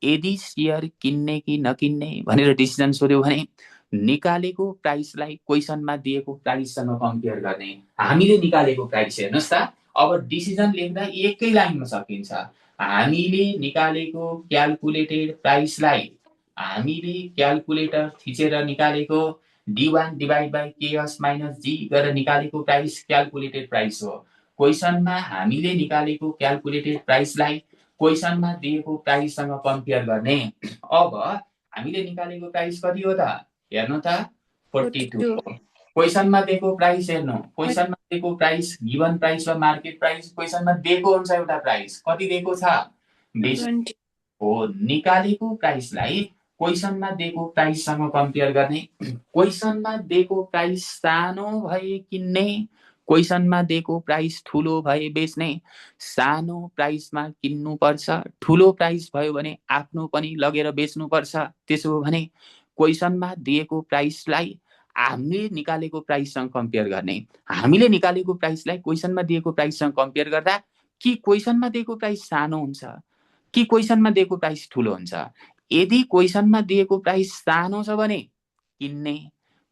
यदि शेयर किन्ने कि नकिन्ने भनेर डिसिजन सोध्यो भने निकालेको प्राइसलाई क्वेसनमा दिएको प्राइससँग कम्पेयर गर्ने। हामीले निकालेको प्राइस हेर्नुस् त, अब डिसिजन लेख्दा एकै लाइनमा सकिन्छ। हामीले निकालेको क्याल्कुलेटेड प्राइसलाई हामीले क्याल्कुलेटर थिचेर निकालेको D1 divide by KS minus G गरेर निकालेको प्राइस क्याल्कुलेटेड प्राइस हो। क्वेसनमा हामीले निकालेको क्याल्कुलेटेड प्राइसलाई क्वेसनमा दिएको प्राइससँग कम्पेयर गर्ने। अब हामीले निकालेको प्राइस कति हो त हेर्नु त, 42। क्वेसनमा दिएको प्राइस हेर्नु, क्वेसनमा दिएको प्राइस गिवन प्राइस वा मार्केट प्राइस, क्वेसनमा दिएको हुन्छ एउटा प्राइस, कति दिएको छ 20 हो। निकालेको प्राइसलाई क्वेसनमा दिएको प्राइससँग कम्पेयर गर्ने। क्वेसनमा दिएको प्राइस सानो भए किन्ने, क्वेसनमा दिएको प्राइस ठुलो भए बेच्ने। सानो प्राइसमा किन्नु पर्छ, ठुलो प्राइस भयो भने आफ्नो पनि लगेर बेच्नु पर्छ। त्यसो हो भने क्वेसनमा दिएको प्राइसलाई हामीले निकालेको प्राइससँग कम्पेयर गर्ने। हामीले निकालेको प्राइसलाई क्वेसनमा दिएको प्राइससँग कम्पेयर गर्दा कि क्वेसनमा दिएको प्राइस सानो हुन्छ कि क्वेसनमा दिएको प्राइस ठुलो हुन्छ। यदि क्वेसनमा दिएको प्राइस सानो छ भने किन्ने,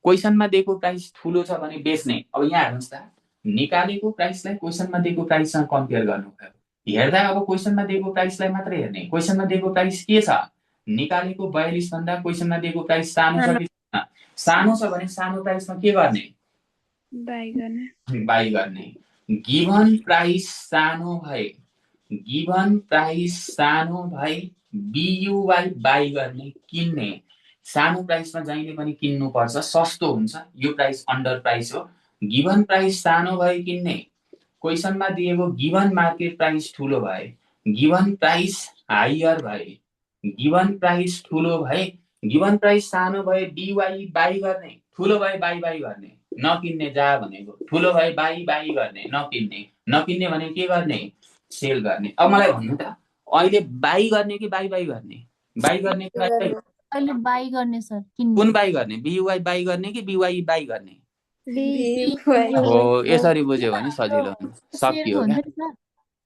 क्वेसनमा दिएको प्राइस ठुलो छ भने बेच्ने। अब यहाँ हेर्नुस् त, निकालेको प्राइसलाई क्वेसनमा दिएको प्राइससँग कम्पेयर गर्नु भयो। हेर्दा अब क्वेसनमा दिएको प्राइसलाई मात्रै हेर्ने। क्वेसनमा दिएको प्राइस के छ, निकालेको 42 भन्दा क्वेसनमा दिएको प्राइस सानो छ कि छैन। सानो छ भने सानो प्राइसमा के गर्ने, बाई गर्ने। गिभन प्राइस सानो भए, गिभन प्राइस सानो भए बीयूवाई बाई गर्ने, किन्ने। सानो प्राइसमा जहिले पनि किन्नु पर्छ, सस्तो हुन्छ, यो प्राइस अन्डर प्राइस हो। गिभन प्राइस सानो भए किन्ने, क्वेसनमा दिएको गिभन मार्केट प्राइस ठुलो भए, गिभन प्राइस हायर भए, गिभन प्राइस ठुलो भए, गिभन प्राइस सानो भए बीवाई बाई गर्ने, ठुलो भए बाई बाई गर्ने। नकिन्ने जा भनेको, ठुलो भए बाई बाई गर्ने, नकिन्ने। नकिन्ने भने के गर्ने, सेल गर्ने। अब मलाई भन्नु त, अहिले बाई गर्ने कि बाई बाई गर्ने, बाई गर्ने कि बाई बाई, अहिले बाई गर्ने सर। कुन बाई गर्ने, बीवाई बाई गर्ने कि बीवाई बाई गर्ने? हो, यसरी बुझ्यो भने सजिलो हुन्छ, सकियो क्या।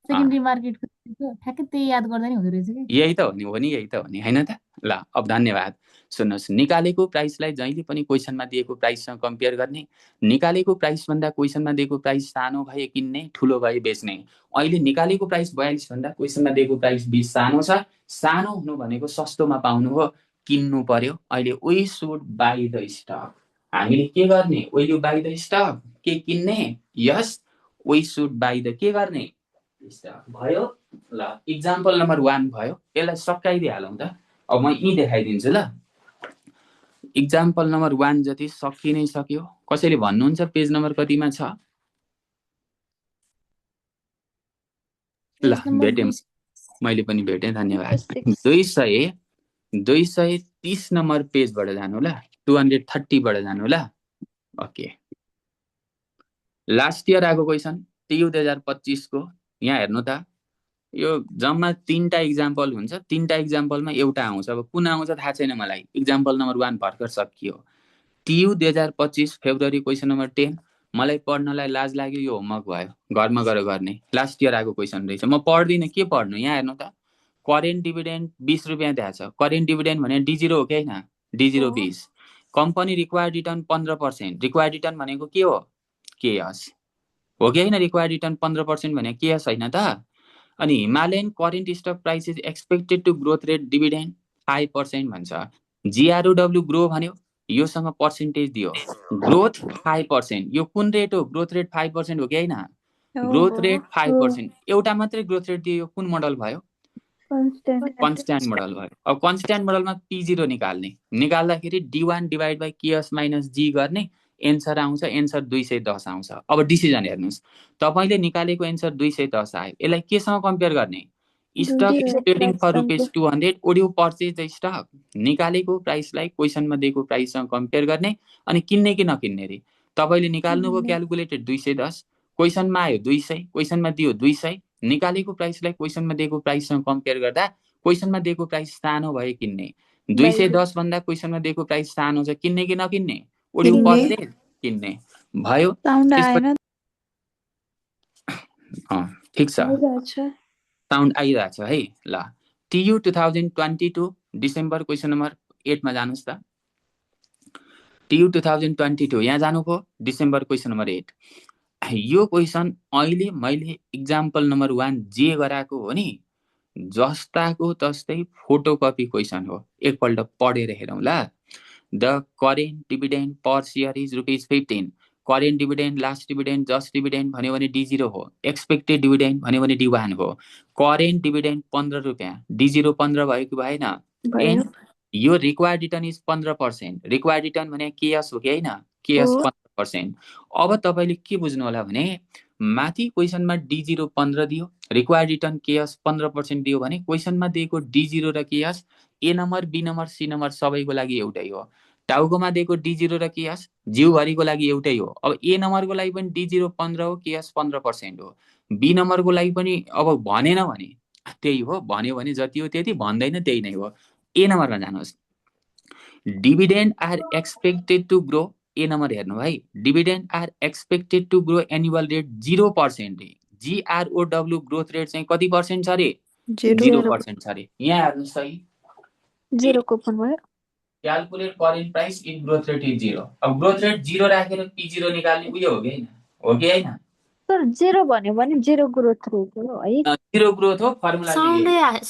सेकेन्डरी मार्केटको ठ्याक्कै त्यही याद गर्दा नि हुँदो रहेछ कि। यही त हो नि, हो नि, यही त हो नि, हैन त। ल अब धन्यवाद। सुन्नुहोस्, निकालेको प्राइसलाई जहिले पनि क्वेसनमा दिएको प्राइससँग कम्पेयर गर्ने। निकालेको प्राइसभन्दा क्वेसनमा दिएको प्राइस सानो भए किन्ने, ठुलो भए बेच्ने। अहिले निकालेको प्राइस 42 भन्दा क्वेसनमा दिएको प्राइस 20 सानो छ। सानो हुनु भनेको सस्तोमा पाउनु हो, किन्नु पर्यो। अहिले we should buy the stock, हामीले के गर्ने, we you buy the stock, के किन्ने, yes we should buy the के गर्ने स्टक भयो। ल इक्जाम्पल नम्बर 1 भयो, यसलाई सकाइदिइहालौँ त। अब म यी देखाइदिन्छु ल। इक्जाम्पल नम्बर 1 जति सकि नै सक्यो। कसैले भन्नुहुन्छ पेज नम्बर कतिमा छ? ल भेट्यौँ। मैले पनि भेटेँ, धन्यवाद। 230 नम्बर पेजबाट जानु होला, 230 बाट जानु होला। ओके, लास्ट इयर आएको क्वेसन TU 2025 को। यहाँ हेर्नु त, यो जम्मा 3टा इक्जाम्पल हुन्छ, 3टा इक्जाम्पलमा एउटा आउँछ। अब कुन आउँछ थाहा छैन मलाई। इक्जाम्पल नम्बर 1 भर्खर सकियो। TU 2025 February question number 10। मलाई पढ्नलाई लाज लाग्यो, यो होमवर्क भयो, घरमा गएर गर्ने। लास्ट इयर आएको क्वेसन रहेछ, म पढ्दिनँ, के पढ्नु। यहाँ हेर्नु त, करेन्ट डिभिडेन्ड 20 रुपियाँ दिएको छ। करेन्ट डिभिडेन्ड भने D0 हो कि होइन? D0 20। Company required return 15%। Required return भनेको के हो? KS हो कि होइन? रिक्वायर्ड रिटर्न 15% भने KS होइन त? अनि Himalayan current stock price is expected to growth rate dividend 5% भन्छ। GROW ग्रो भन्यो, योसँग पर्सेन्टेज दियो। ग्रोथ 5%, यो कुन रेट हो? ग्रोथ रेट 5% हो कि होइन? ग्रोथ रेट 5%, एउटा मात्रै ग्रोथ रेट दियो, कुन मोडल भयो? कन्स्ट्यान्ट मोडल भयो। अब कन्स्ट्यान्ट मोडलमा P0 निकाल्ने, निकाल्दाखेरि D1 divide by KS minus G गर्ने, एन्सर आउँछ, एन्सर 210 आउँछ। अब डिसिजन हेर्नुहोस्, तपाईँले निकालेको एन्सर 210 आयो, यसलाई केसँग कम्पेयर गर्ने? Stock is trading for ₹200, would you purchase the stock? निकालेको प्राइसलाई क्वेसनमा दिएको प्राइससँग कम्पेयर गर्ने, अनि किन्ने कि नकिन्ने रे। तपाईँले निकाल्नुभयो क्यालकुलेटेड 210, क्वेसनमा आयो 200, क्वेसनमा दियो 200, निकालेको प्राइसलाई क्वेसनमा दिएको प्राइससँग कम्पेयर गर्दा क्वेसनमा दिएको प्राइस सानो भयो, किन्ने। 210 भन्दा क्वेसनमा दिएको प्राइस सानो छ, किन्ने कि नकिन्ने? Would you purchase? किन्ने भयो। ठिक छ, साउन्ड आइरहेछ है। ल, TU 2022 डिसेम्बर क्वेसन नम्बर 8 मा जानुस् त। TU 2022 यहाँ जानुभयो, डिसेम्बर क्वेसन नम्बर 8। यो क्वेसन अहिले मैले इक्जाम्पल नम्बर 1 जे गराएको हो नि, जस्ताको तस्तै फोटोकपी क्वेसन हो। एकपल्ट पढेर हेरौँ ल। The current dividend per share is ₹15। Current dividend, last dividend, just dividend भन्यो भने D0 हो। एक्सपेक्टेड डिभिडेन्ड भन्यो भने D1 हो। करेन्ट डिभिडेन्ड 15 रुपियाँ, D0 15 भयो कि भएन? एन्ड यो required return is 15%। Required return भने KS हो कि होइन? KS 15%। अब तपाईँले के बुझ्नु होला भने, माथि क्वेसनमा D0 15 दियो, रिक्वायर्ड रिटर्न KS 15% दियो भने क्वेसनमा दिएको D0 र KS A number, B number, C number सबैको लागि एउटै हो। टाउकोमा दिएको D0 र KS जिउभरिको लागि एउटै हो। अब A नम्बरको लागि पनि D0 15 हो, KS 15% हो। B नम्बरको लागि पनि अब भनेन भने त्यही हो, भन्यो भने जति हो त्यति, भन्दैन त्यही नै हो। A नम्बरमा जानुहोस्। Dividend are expected to grow. A number हेर्नु है, dividend are expected to grow annual rate 0%। GROW growth rate चाहिँ कति पर्सेन्ट छ अरे? 0% छ अरे। यहाँ हेर्नुहोस् है, 0 कुपन भयो। Calculate current price if growth rate is 0। अब ग्रोथ रेट 0 राखेर P0 निकाल्ने उयो हो कि होइन? हो कि होइन? सर 0 भन्यो भने 0 ग्रोथ रेट हो है। 0 ग्रोथ हो, फर्मुला साउन्ड आइरहेछ,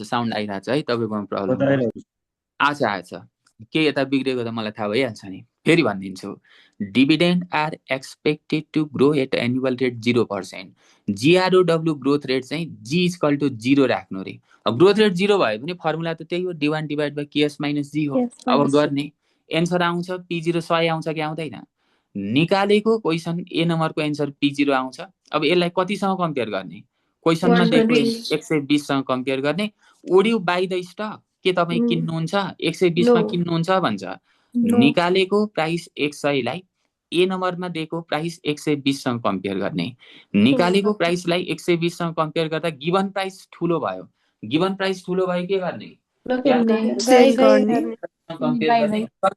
साउन्ड आइरहेछ है। तपाईँकोमा प्रब्लम आछ। के यता बिग्रेको त मलाई थाहा भइहाल्छ नि। फेरि भनिदिन्छु, dividend are expected to grow at annual rate 0%। GROW growth rate चाहिँ G इक्वल टु 0 राख्नु रे। अब ग्रोथ रेट 0 भयो भने फर्मुला त त्यही हो, D1 divide by KS minus G हो। अब गर्ने, एन्सर आउँछ P0 100 आउँछ कि आउँदैन? निकालेको क्वेसन A नम्बरको एन्सर P0 आउँछ। अब यसलाई कतिसँग कम्पेयर गर्ने? क्वेसनमा दिएको 120 सँग कम्पेयर गर्ने। Would you buy the stock? के तपाईँ किन्नुहुन्छ? 120 मा किन्नुहुन्छ भन्छ। निकालेको प्राइस 100 लाई A नम्बरमा दिएको प्राइस 120 सँग कम्पेयर गर्ने। निकालेको प्राइसलाई 120 सँग कम्पेयर गर्दा गिवन प्राइस ठुलो भयो। गिवन प्राइस ठुलो भयो के गर्ने?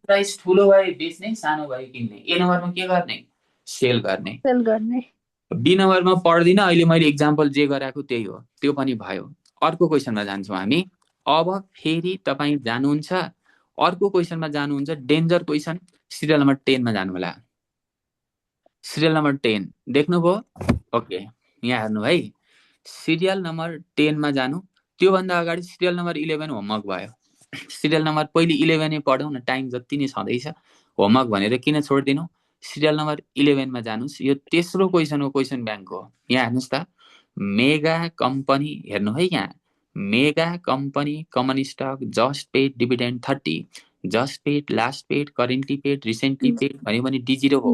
प्राइस ठुलो भयो बेच्ने, सानो भयो किन्ने। A नम्बरमा के गर्ने? सेल गर्ने। B नम्बरमा पढ्दिनँ, अहिले मैले इक्जाम्पल जे गराएको त्यही हो, त्यो पनि भयो। अर्को क्वेसनमा जान्छौँ हामी। अब फेरि तपाईँ जानुहुन्छ, अर्को क्वेसनमा जानुहुन्छ, डेन्जर क्वेसन। सिरियल नम्बर 10 मा जानु होला। सिरियल नम्बर 10 देख्नुभयो? ओके, यहाँ हेर्नु है, सिरियल नम्बर 10 मा जानु। त्योभन्दा अगाडि सिरियल नम्बर 11 होमवर्क भयो। सिरियल नम्बर पहिले 11 नै पढौँ न, टाइम जति नै छँदैछ। होमवर्क भनेर किन छोडिदिनु? सिरियल नम्बर 11 मा जानुस्। यो तेस्रो क्वेसन हो, क्वेसन ब्याङ्कको। यहाँ हेर्नुहोस् त, मेगा कम्पनी हेर्नु है, यहाँ mega company common stock just paid dividend 30। Just paid, last paid, currently paid, recently paid भन्यो भने D0 हो।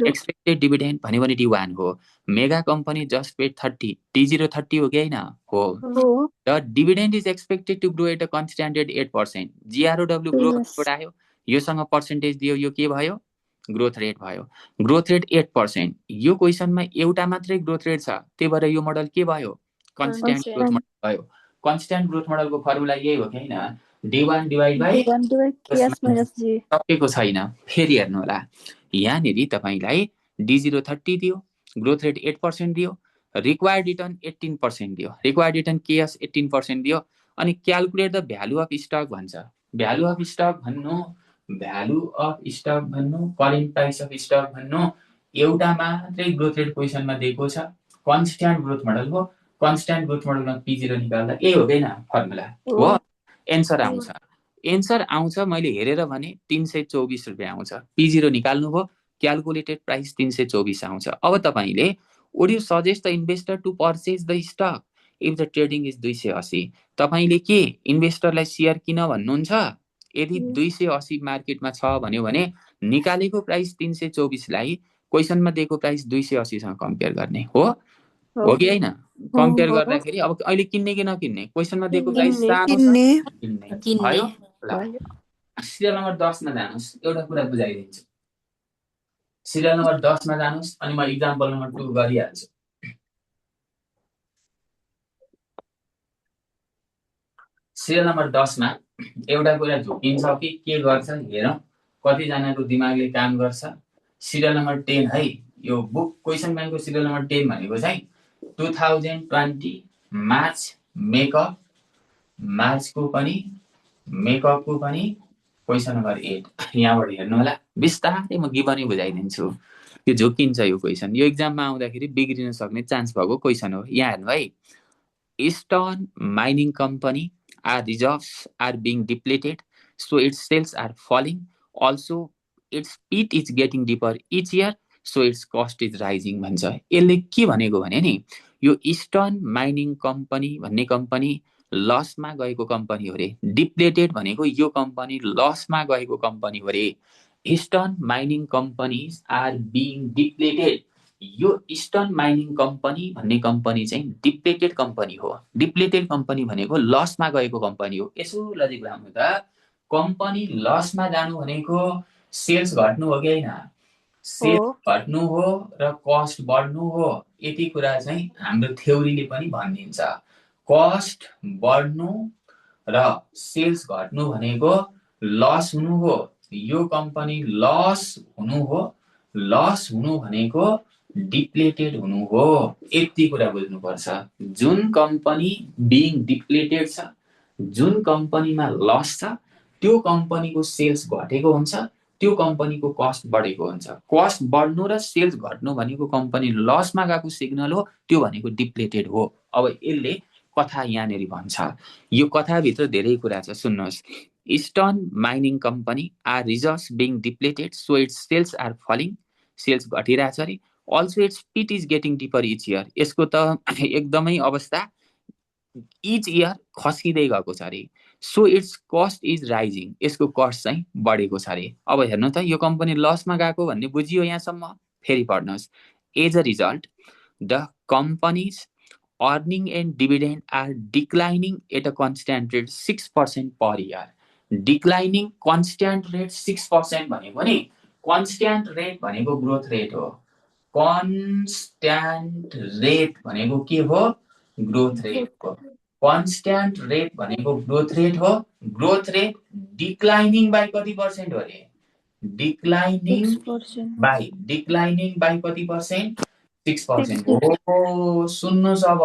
एक्सपेक्टेड डिभिडेन्ड भन्यो भने D1 हो। Mega company just paid 30, D0 30 हो कि होइन? हो। The dividend is expected to grow at a constant rate 8%. GROW growth आयो, योसँग पर्सेन्टेज दियो, यो के भयो? ग्रोथ रेट भयो। Growth rate 8%। यो क्वेसनमा एउटा मात्रै ग्रोथ रेट छ, त्यही भएर यो मोडल के भयो? कन्स्ट्यान्ट ग्रोथ मोडल भयो। कन्स्ट्यान्ट ग्रोथ मोडलको फर्मुला यही हो कि हैन? D1 डिवाइड बाइ सकेको छैन। फेरि हेर्नु होला, यहाँनेरि तपाईलाई D0 30 दियो, ग्रोथ रेट 8% दियो, रिक्वायर्ड रिटर्न 18% दियो, रिक्वायर्ड रिटर्न केएस 18% दियो, अनि calculate the value of stock भन्छ। भ्यालु अफ स्टक भन्नु, भ्यालु अफ स्टक भन्नु, करेन्ट प्राइस अफ स्टक भन्नु, एउटा मात्रै ग्रोथ रेट क्वेसनमा दिएको छ, कन्स्ट्यान्ट ग्रोथ मोडल हो। कन्स्ट्यान्ट ग्रोथ मोडलमा P0 निकाल्दा ए हो किन फर्मुला हो, एन्सर आउँछ। एन्सर आउँछ, मैले हेरेर भने 324 रुपैयाँ आउँछ। P0 निकाल्नु हो, क्याल्कुलेटेड प्राइस 324 आउँछ। अब तपाईले would you suggest the investor to purchase the stock if the trading is 280? तपाईले के इन्भेस्टरलाई शेयर किन भन्नुहुन्छ? यदि 280 मार्केटमा छ भन्यो भने निकालेको प्राइस 324 लाई क्वेसनमा दिएको प्राइस 280 सँग कम्पेयर गर्ने हो कि हैन? कम्पेयर गर्दाखेरि अब अहिले किन्ने कि नकिन्ने? क्वेसनमा दिएको प्राइस सानो छ, किन्ने भयो। ल सिरियल नम्बर 10 मा जानुस्, एउटा कुरा बुझाइदिन्छु। सिरियल नम्बर 10 मा जानुस्, अनि म एक्जाम्पल नम्बर 2 गरिहाल्छु। सिरियल नम्बर 10 मा एउटा कुरा झुकिन्छ कि के गर्छ हेरौँ, कति जनाको दिमागले काम गर्छ। सिरियल नम्बर 10 है, यो बुक क्वेशन ब्याङ्कको सिरियल नम्बर 10 भनेको चाहिँ 2020 मार्च मेकअप, मार्चको पनि मेकअपको पनि क्वेशन नम्बर 8 यहाँबाट हेर्नु होला। बिस्तारै म गिभनै बुझाइदिन्छु। यो झुकिन्छ यो क्वेशन, यो एक्जाममा आउँदाखेरि बिग्रिन सक्ने चान्स भएको क्वेशन हो। यहाँ हेर्नु है, Eastern mining company are reserves are being depleted, so its sales are falling, also its pit is getting deeper each year, so its cost is rising भन्छ। यसले के भनेको भने नि, यो ईस्टर्न माइनिङ कम्पनी भन्ने कम्पनी लसमा गएको कम्पनी हो रे। डिप्लेटेड भनेको यो कम्पनी लसमा गएको कम्पनी हो रे। Eastern mining companies are being depleted, यो ईस्टर्न माइनिङ कम्पनी भन्ने कम्पनी चाहिँ डिप्लेटेड कम्पनी हो। डिप्लेटेड कम्पनी भनेको लसमा गएको कम्पनी हो। यसो लजिक लाउनु त, कम्पनी लसमा जानु भनेको सेल्स घट्नु हो कि हैन? सेल्स घट्नु हो र कस्ट बढ्नु हो। यति कुरा चाहिँ हाम्रो थ्योरीले पनि भनिदिन्छ। कस्ट बढ्नु र सेल्स घट्नु भनेको लस हुनु हो। यो कम्पनी लस हुनु हो, लस हुनु भनेको डिप्लेटेड हुनु हो। यति कुरा बुझ्नुपर्छ। जुन कम्पनी बिङ डिप्लेटेड छ, जुन कम्पनीमा लस छ, त्यो कम्पनीको सेल्स घटेको हुन्छ, त्यो कम्पनीको कस्ट बढेको हुन्छ। कस्ट बढ्नु र सेल्स घट्नु भनेको कम्पनी लसमा गएको सिग्नल हो, त्यो भनेको डिप्लेटेड हो। अब यसले कथा यहाँनेरि भन्छ। यो कथाभित्र धेरै कुरा छ, सुन्नुहोस्। Eastern mining company are reserves being depleted, so its sales are falling, sales घटिरहेछ अरे। Also its pit is getting deeper each year, यसको त एकदमै अवस्था इच इयर खस्किँदै गएको छ अरे। So its cost is rising, यसको कस्ट चाहिँ बढेको छ अरे। अब हेर्नु त, यो कम्पनी लसमा गएको भन्ने बुझियो यहाँसम्म? फेरि पढ्नुहोस्। As a result the companies earning and dividend are declining at a constant rate 6% per year. Declining constant rate 6% भनेको नि, कन्स्ट्यान्ट रेट भनेको ग्रोथ रेट हो। कन्स्ट्यान्ट रेट भनेको के हो? ग्रोथ रेट हो। कन्स्ट्यान्ट रेट भनेको ग्रोथ रेट हो। ग्रोथ रेट डिक्लाइनिङ बाई कति पर्सेन्ट हो रे? डिक्लाइनिङ बाई कति पर्सेन्ट? 6% हो। सुन्नुहोस्, अब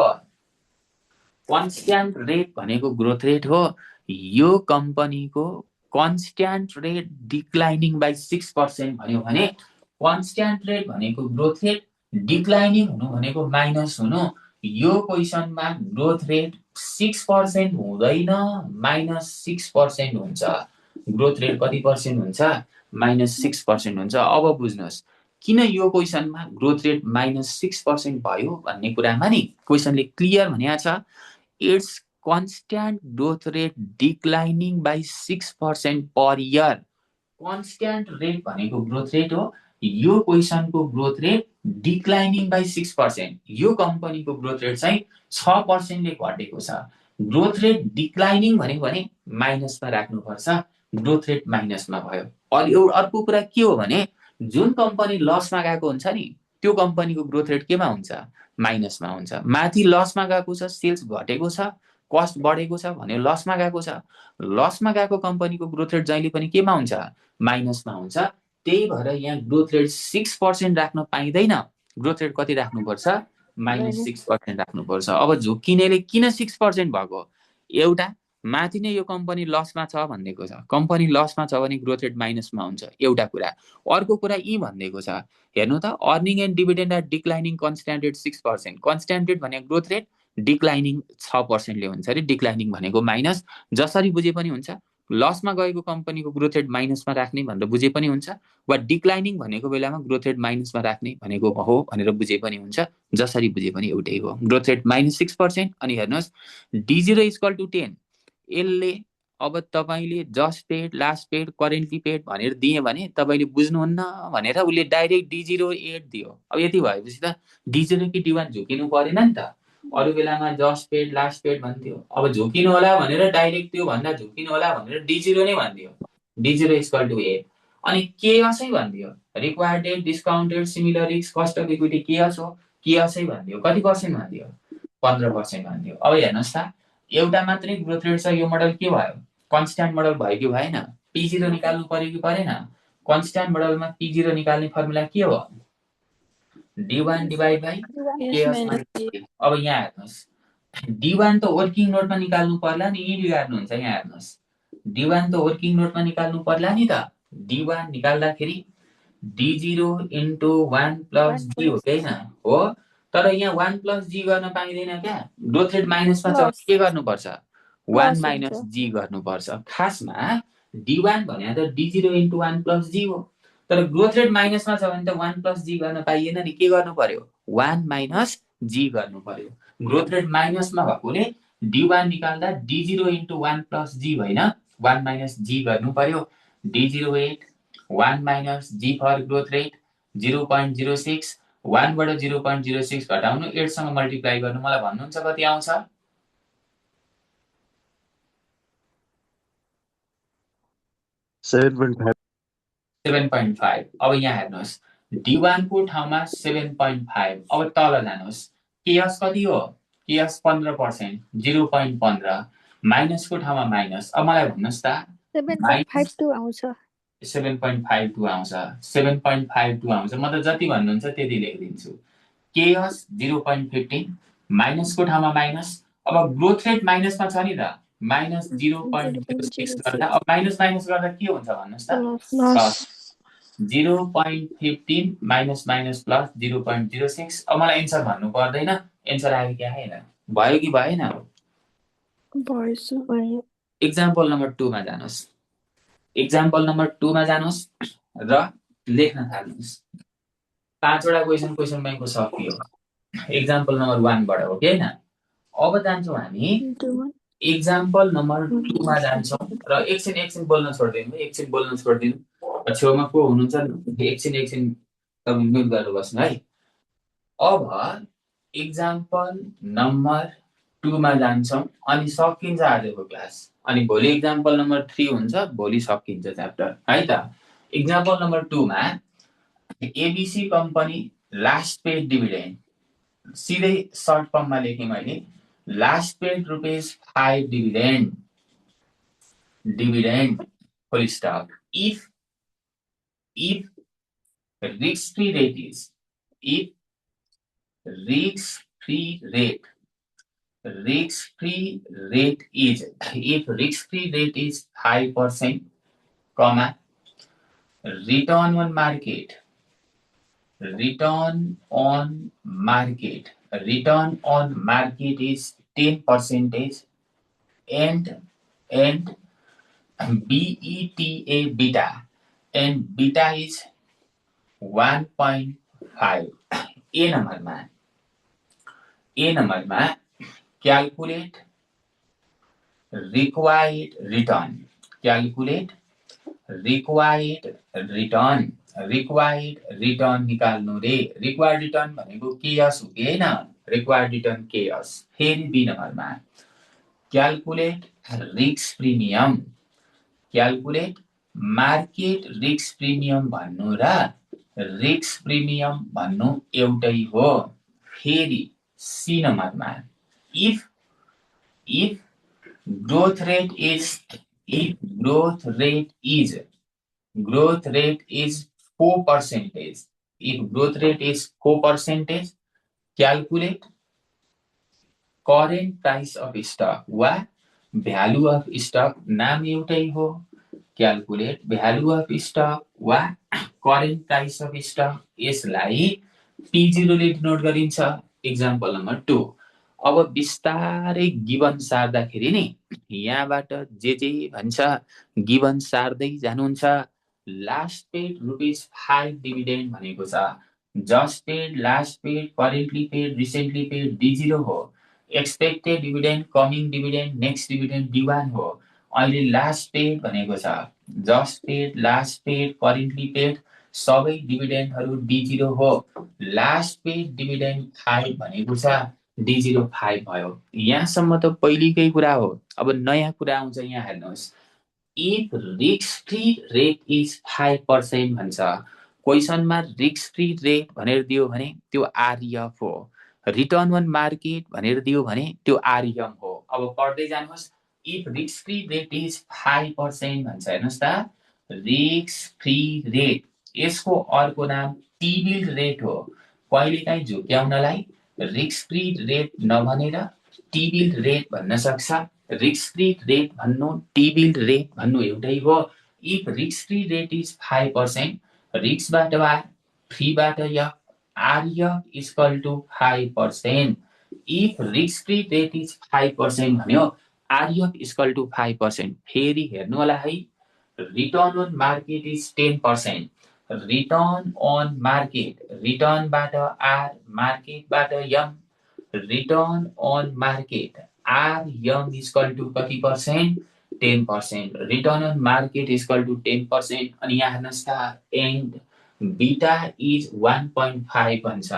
कन्स्ट्यान्ट रेट भनेको ग्रोथ रेट हो। यो कम्पनीको कन्स्ट्यान्ट रेट डिक्लाइनिङ बाई 6% भन्यो भने कन्स्ट्यान्ट रेट भनेको ग्रोथ रेट, डिक्लाइनिङ हुनु भनेको माइनस हुनु। यो क्वेसनमा ग्रोथ रेट 6% हुँदैन, -6% हुन्छ। ग्रोथ रेट कति पर्सेन्ट हुन्छ? -6% हुन्छ। अब बुझ्नुहोस्, किन यो क्वेसनमा ग्रोथ रेट -6% भयो भन्ने कुरामा नि क्वेसनले क्लियर भनेको छ। It's constant growth rate declining by 6% per year. Constant rate भनेको ग्रोथ रेट हो। यो क्वेसनको ग्रोथ रेट डिक्लाइनिङ बाई 6%। यो कम्पनीको ग्रोथ रेट चाहिँ 6%ले घटेको छ। ग्रोथ रेट डिक्लाइनिङ भनेको भने माइनसमा राख्नुपर्छ, ग्रोथ रेट माइनसमा भयो। अनि अर्को कुरा के हो भने जुन कम्पनी लसमा गएको हुन्छ नि त्यो कम्पनीको ग्रोथ रेट केमा हुन्छ? माइनसमा हुन्छ। माथि लसमा गएको छ, सेल्स घटेको छ, कस्ट बढेको छ भने लसमा गएको छ। लसमा गएको कम्पनीको ग्रोथ रेट जहिले पनि केमा हुन्छ? माइनसमा हुन्छ। त्यही भएर यहाँ ग्रोथ रेट 6% राख्न पाइँदैन। ग्रोथ रेट कति राख्नुपर्छ? -6% राख्नुपर्छ। अब झुक्किनेले किन 6% भएको? एउटा माथि नै यो कम्पनी लसमा छ भनिदिएको छ। कम्पनी लसमा छ भने ग्रोथ रेट माइनसमा हुन्छ, एउटा कुरा। अर्को कुरा यी भनिदिएको छ, हेर्नु त, earning and dividend are declining constant rate 6%। Constant rate भनेको ग्रोथ रेट, डिक्लाइनिङ 6%ले हुन्छ अरे। डिक्लाइनिङ भनेको माइनस, जसरी बुझे पनि हुन्छ। लसमा गएको कम्पनीको ग्रोथ रेट माइनसमा राख्ने भनेर बुझे पनि हुन्छ, वा डिक्लाइनिङ भनेको बेलामा ग्रोथ रेट माइनसमा राख्ने भनेको हो भनेर बुझे पनि हुन्छ। जसरी बुझे पनि एउटै हो। Growth rate -6%। अनि हेर्नुहोस् D0 = 10। यसले अब तपाईँले just paid, last paid, currently paid भनेर दिए भने तपाईँले बुझ्नुहुन्न भनेर उसले डाइरेक्ट D0 8 दियो। अब यति भएपछि त D0 कि D1 झुकिनु परेन नि त। अरू बेलामा जस्ट पेड, लास्ट पेड भन्थ्यो, अब झुकिनु होला भनेर डाइरेक्ट त्यो भन्दा झुकिनु होला भनेर D0 नै भनिदियो। D0 = 8। अनि केएस नै भनिदियो, required date, discounted, similar risk, cost of equity KS हो, केएस नै भनिदियो। कति पर्सेन्ट भनिदियो? 15% भनिदियो। अब हेर्नुहोस् त, एउटा मात्रै ग्रोथ रेट छ, यो मोडल के भयो? कन्स्ट्यान्ट मोडल भयो कि भएन? P0 निकाल्नु पर्यो कि परेन? कन्स्ट्यान्ट मोडलमा P0 निकाल्ने फर्मुला के हो? D1 / KS -. अब यहाँ हेर्नुहोस्, D1 त वर्किङ नोटमा निकाल्नु पर्ला नि, यही बिगार्नुहुन्छ। यहाँ हेर्नुहोस्, D1 त वर्किङ नोटमा निकाल्नु पर्ला नि त। D1 निकाल्दाखेरि D0 × 1 + G हो कि हैन? हो। तर यहाँ 1 + G गर्न पाइँदैन क्या। ग्रोथ रेट माइनसमा छ भने के गर्नुपर्छ? 1 - G गर्नुपर्छ। खासमा D1 भने त D0 × 1 + G हो। तर ग्रोथ रेट माइनसमा छ भने त 1 + G गर्न पाइएन नि। के गर्नु पर्यो? 1 - G गर्नु पर्यो। ग्रोथ रेट माइनसमा भएकोले D1 निकाल्दा D0 × 1 + G होइन, 1 - G गर्नु पर्यो। D0 8, 1 - G for growth rate 0.06। 1 बाट 0.06 घटाउनु, 8 सँग मल्टिप्लाई गर्नु। मलाई भन्नुहुन्छ कति आउँछ? 7.5। 7.5। अब यहाँ हेर्नुहोस्, D1 को ठाउँमा 7.5। अब तल जानुहोस्, केएस कति हो? केएस 15%, 0.15। माइनसको ठाउँमा माइनस। अब मलाई भन्नुहोस् त, 7.52 आउँछ। 7.52 आउँछ। 7.52 आउँछ। म त जति भन्नुहुन्छ त्यति लेखिदिन्छु। केएस 0.15, माइनसको ठाउँमा माइनस। अब ग्रोथ रेट माइनसमा छ नि त, -0.06 गर्दा, अब माइनस गर्दा के हुन्छ भन्नुहोस् त? प्लस। 0.15 minus plus 0.06। अब मलाई एन्सर भन्नु पर्दैन, एन्सर आयो कि आएन? भयो कि भएन? भयो। एक्जाम्पल नम्बर 2 मा जानुहोस्। एक्जाम्पल नम्बर 2 मा जानुहोस् र लेख्न थाल्नुहोस्। 5 वटा क्वेसन बैंकको सकियो। एक्जाम्पल नम्बर 1 बाट हो कि हैन? अब जान्छौँ हामी एक्जाम्पल नम्बर 2 मा जान्छौँ र एकछिन बोल्न छोड्दिनु। एकछिन बोल्न छोड्दिनु। छेउमा को हुनुहुन्छ? एकछिन तपाईँ म्युट गरेर बस्नु है। अब एक्जाम्पल नम्बर 2 मा जान्छौँ अनि सकिन्छ आजको क्लास। अनि भोलि एक्जाम्पल नम्बर 3 हुन्छ, भोलि सकिन्छ च्याप्टर है त। एक्जाम्पल नम्बर 2 मा ABC company last paid dividend, सिधै सर्ट फर्ममा लेखेँ मैले, last paid ₹5 dividend full stop if risk-free rate is, if risk-free rate is 5%, comma, return on market is 10%, and beta is 1.5. A नम्बरमा calculate required return. Calculate required return. Required return निकाल्नु रे. Required return भनेको chaos हो कि हैन? Required return chaos. फेरि B नम्बरमा calculate risk premium. Calculate market risk premium भन्नु र risk premium भन्नु एउटै हो. फेरि सी नम्बरमा if growth rate is 4%, if growth rate is 4%, calculate current price of stock वा value of stock नाम एउटै हो. Calculate value of stock वा current price of stock यसलाई P0 ले डिनोट गरिन्छ. Example number 2. अब बिस्तारै गिवन सार्दाखेरि नि यहाँबाट जे भन्छ गिवन सार्दै जानुहुन्छ. लास्ट पेड ₹5 डिभिडेन्ड भनेको छ. Just paid, last paid, currently paid, recently paid D0 हो. Expected dividend, coming dividend, next dividend D1 हो. अहिले लास्ट पेड भनेको छ. Just paid, last paid, currently paid सबै डिभिडेन्डहरू D0 हो. लास्ट पेड डिभिडेन्ड 5 भनेको छ. D0 5 भयो. यहाँसम्म त पहिलेकै कुरा हो. अब नयाँ कुरा आउँछ. यहाँ हेर्नुहोस्. If risk free rate is 5% भन्छ. क्वेसनमा रिस्क फ्री रेट भनेर दियो भने त्यो REF हो. रिटर्न अन मार्केट भनेर दियो भने त्यो REM हो. अब पढ्दै जानुहोस्. If risk free rate is 5% भन्छ. हेर्नुहोस् त, रिस्क फ्री रेट यसको अर्को नाम टी-बिल रेट हो. कहिलेकाहीँ झुक्याउनलाई रिस्क फ्री रेट नभनेर टी-बिल रेट भन्न सक्छ. रिस्क फ्री रेट भन्नु, टी-बिल रेट भन्नु एउटै हो. If risk free rate is 5%, रिस्कबाट आर, फ्रीबाट F, REF equal to 5%. If risk free rate is 5% भन्यो, REF इक्वल टु 5%. फेरि हेर्नु होला है. Return on market is 10%. Return on market, रिटर्नबाट आर, मार्केटबाट M. Return on market REM equal to कति percent? 10%. Return on market equal to 10%. अनि यहाँ हेर्नुहोस् त, एन्ड बीटा इज 1.5 भन्छ.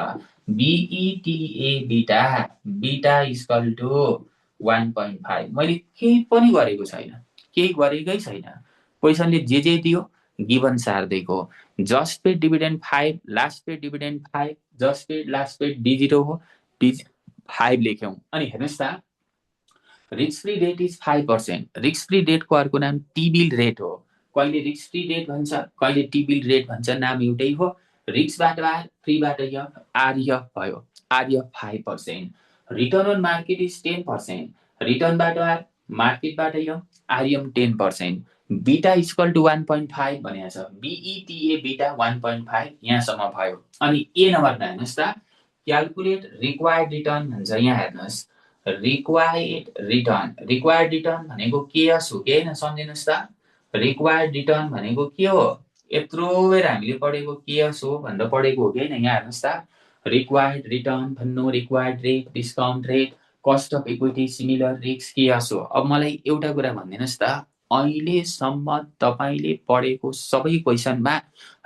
BETA beta, beta equal to 1.5. मैले केही पनि गरेको छैन, केही गरेकै छैन. क्वेसनले जे दियो गिवन सार्दैको. Just paid dividend 5, last paid dividend 5, just paid, last paid D0 हो. 5 लेख्यौं. अनि हेर्नुहोस् त, risk free rate is 5%. Risk free रेटको अर्को नाम टी-बिल रेट हो. कहिले रिस्क फ्री रेट भन्छ, कहिले टी-बिल रेट भन्छ. नाम एउटै हो. रिस्कबाट आर, फ्रीबाट एफ, REF भयो. REF 5%. Return on market is 10%. रिटर्नबाट आर, मार्केटबाट F, REM 10%. Beta equal to 1.5 भनेको छ. BETA बीटा 1.5 यहाँसम्म भयो. अनि ए नम्बरमा हेर्नुहोस् त, क्याल्कुलेट रिक्वायर्ड रिटर्न भन्छ. यहाँ हेर्नुहोस्, रिक्वायर्ड रिटर्न. रिक्वायर्ड रिटर्न भनेको केएस हो कि हैन? सम्झिनुहोस् त, रिक्वायर्ड रिटर्न भनेको के हो? यत्रो बेर हामीले पढेको केएस हो भनेर पढेको हो कि हैन? यहाँ हेर्नुहोस् त, रिक्वायर्ड रिटर्न भन्नु, required rate, discount rate, cost of equity, similar risk, KS हो. अब मलाई एउटा कुरा भनिदिनुहोस् त, अहिलेसम्म तपाईले पढेको सबै क्वेसनमा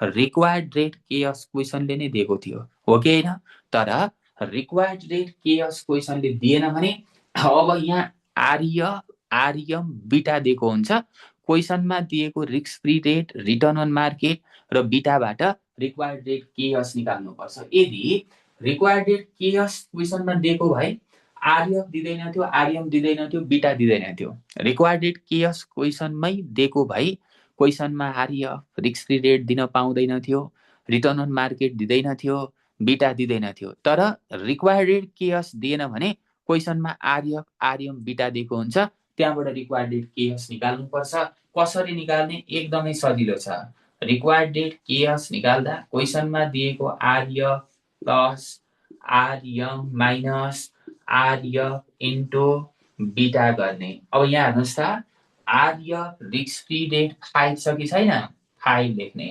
रिक्वायर्ड रेट केएस क्वेसनले नै दिएको थियो हो कि हैन? तर रिक्वायर्ड रेट केएस क्वेसनले दिएन भने अब यहाँ REM बीटा दिएको हुन्छ. क्वेसनमा दिएको risk free rate, return on market र बीटाबाट रिक्वायर्ड रेट केएस निकाल्नुपर्छ. यदि रिक्वायर्ड रेट केएस क्वेसनमा दिएको भए REF दिँदैन थियो, REM दिँदैन थियो, बीटा दिँदैन थियो. रिक्वायर्ड रेट केएस क्वेसनमै दिएको भए क्वेसनमा REF, रिस्क फ्री रेट दिन पाउँदैन थियो, रिटर्न अन मार्केट दिँदैन थियो, बीटा दिँदैन थियो. तर रिक्वायर्ड रेट केएस दिएन भने क्वेसनमा REF, REM, बीटा दिएको हुन्छ. त्यहाँबाट रिक्वायर्ड रेट केएस निकाल्नुपर्छ. कसरी निकाल्ने? एकदमै सजिलो छ. रिक्वायर्ड रेट केएस निकाल्दा क्वेसनमा दिएको REF plus REM minus REF into beta गर्ने. अब यहाँ हेर्नुहोस् त, REF रिस्क फ्री रेट 5 छ कि छैन? 5 लेख्ने.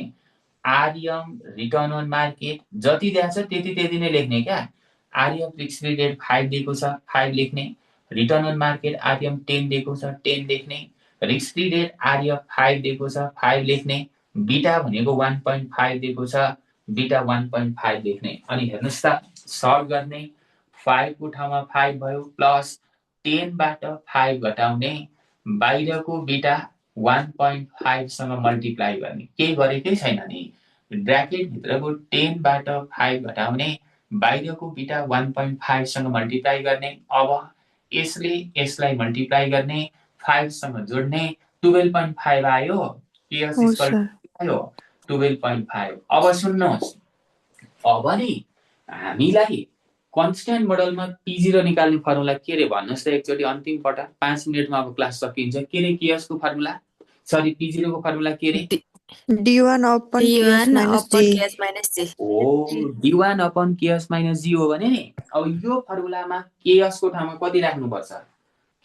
REM रिटर्न अन मार्केट जति दिएको छ त्यति नै लेख्ने क्या. REF रिस्क फ्री रेट 5 दिएको छ, 5 लेख्ने. रिटर्न अन मार्केट आरएम 10 दिएको छ 10 लेख्ने, रिस्क फ्री रेट आरएफ 5 दिएको छ 5 लेख्ने, बीटा भनेको 1.5 दिएको छ बीटा 1.5 लेख्ने। अनि हेर्नुस् त सल्भ गर्ने 5 को ठाउँमा 5 भयो प्लस 10 बाट 5 घटाउने बाहिरको बीटा 1.5 सँग मल्टिप्लाई गर्ने, केही गरेकै छैन नि। ब्र्याकेट भित्रको 10 बाट 5 घटाउने बाहिरको बीटा 1.5 सँग मल्टिप्लाई गर्ने। अब यसले यसलाई मल्टिप्लाई गर्ने 5 सँग जोड्ने 12.5 आयो, केएस इक्वल आयो 12.5। अब सुन्नुहोस्, अब नि हामीलाई कन्स्ट्यान्ट मोडलमा P0 निकाल्ने फर्मुला के रे भन्नुहोस् त एकचोटि अन्तिम पटक। 5 मिनेटमा अब क्लास सकिन्छ। के रे केएस को फर्मुला, सरी P0 को फर्मुला के रे? D1 upon KS minus G। ओ D1 upon KS minus G हो भने नि अब यो फर्मुलामा KS को ठाउँमा कति राख्नुपर्छ?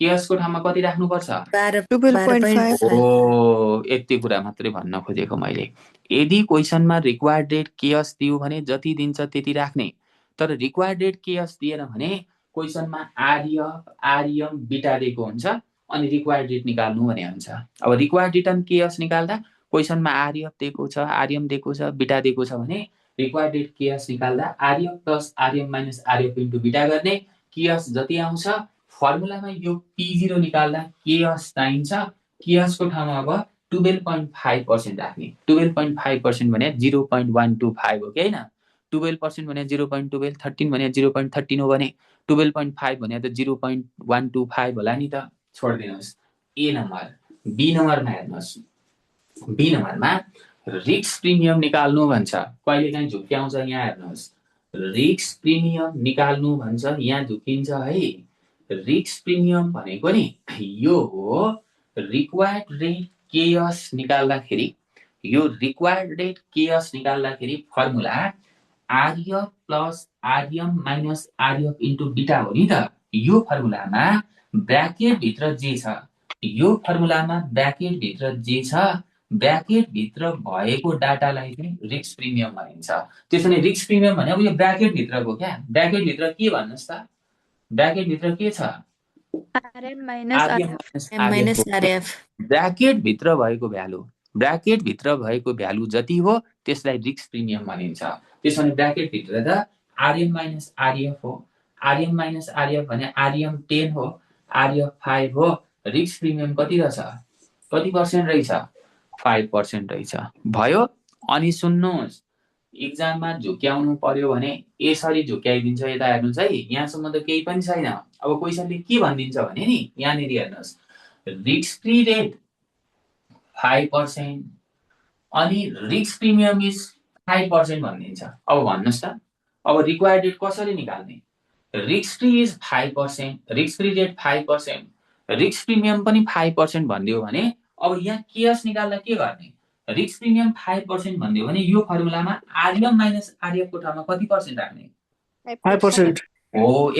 KS को ठाउँमा कति राख्नुपर्छ? 12.5। ओ यति कुरा मात्रै भन्न खोजेको मैले। यदि क्वेसनमा रिक्वायर्ड रेट KS दियो भने जति दिन्छ त्यति राख्ने, तर रिक्वायर्ड रेट KS दिएन भने क्वेसनमा आरएफ आरएम बीटा दिएको हुन्छ अनि रिक्वायर्ड रेट निकाल्नु भने हुन्छ। अब रिक्वायर्ड रिटर्न KS निकाल्दा क्वेसनमा आरएफ दिएको छ आरएम दिएको छ बीटा दिएको छ भने रिक्वायर्ड रेट KS निकाल्दा RF plus RM minus RF into beta गर्ने, KS जति आउँछ फर्मुलामा यो P0 निकाल्दा KS चाहिन्छ। KS को ठाउँमा अब 12.5% राख्ने। 12.5% भने 0.125 हो कि हैन? 12% भने 0.12, 13 भने 0.13 हो भने 12.5 भने त 0.125 होला नि त। छोड्दिनुहोस्। ए नम्बर। बी नम्बरमा हेर्नुहोस्, बी नम्बरमा रिस्क प्रिमियम निकाल्नु भन्छ। कहिलेकाहीँ झुक्क्याउँछ, यहाँ हेर्नुहोस् रिस्क प्रिमियम निकाल्नु भन्छ, यहाँ झुक्किन्छ है। रिस्क प्रिमियम भनेको नि यो हो रिक्वायर्ड रेट KS निकाल्दाखेरि, यो रिक्वायर्ड रेट KS निकाल्दाखेरि formula RF plus RM minus RF into beta हो नि त। यो फर्मुलामा ब्र्याकेट भित्र जे छ, यो फर्मुलामा ब्र्याकेट भित्र जे छ, ब्र्याकेट भित्र भएको डाटालाई चाहिँ रिस्क प्रिमियम भनिन्छ। त्यसो भने रिस्क प्रिमियम भने अब यो ब्र्याकेट भित्रको क्या, ब्र्याकेट भित्र के भन्नुस् त, ब्र्याकेट भित्र के छ? RM minus RF. ब्र्याकेट भित्र भएको भ्यालु, ब्र्याकेट भित्र भएको भ्यालु जति हो त्यसलाई रिस्क प्रिमियम भनिन्छ। त्यसो भने ब्र्याकेट भित्र त आरएम माइनस आरएफ हो, आरएम माइनस आरएफ भने आरएम 10 हो आरएफ 5 हो, रिस्क प्रिमियम कति रहेछ, कति पर्सेन्ट रहेछ? 5% रहेछ। भयो। अनि सुन्नुहोस्, एक्जाममा झुक्क्याउनु पर्यो भने यसरी झुक्क्याइदिन्छ। यता हेर्नुहोस् है, यहाँसम्म त केही पनि छैन। अब क्वेसनले के भनिदिन्छ भने नि यहाँनिर हेर्नुहोस् रिस्क फ्री रेट 5% अनि रिस्क प्रिमियम इज 5% भनिदिन्छ। अब भन्नुहोस् त अब रिक्वायर्ड रेट कसरी निकाल्ने? Risk free is 5%, risk free rate 5%, risk premium पनि 5% भनिदियो भने अब यहाँ KS निकाल्दा के गर्ने? रिस्क प्रिमियम 5% भनिदियो भने यो फर्मुलामा आरएम माइनस आरएफ को ठाउँमा कति पर्सेन्ट राख्ने? 5%। हो,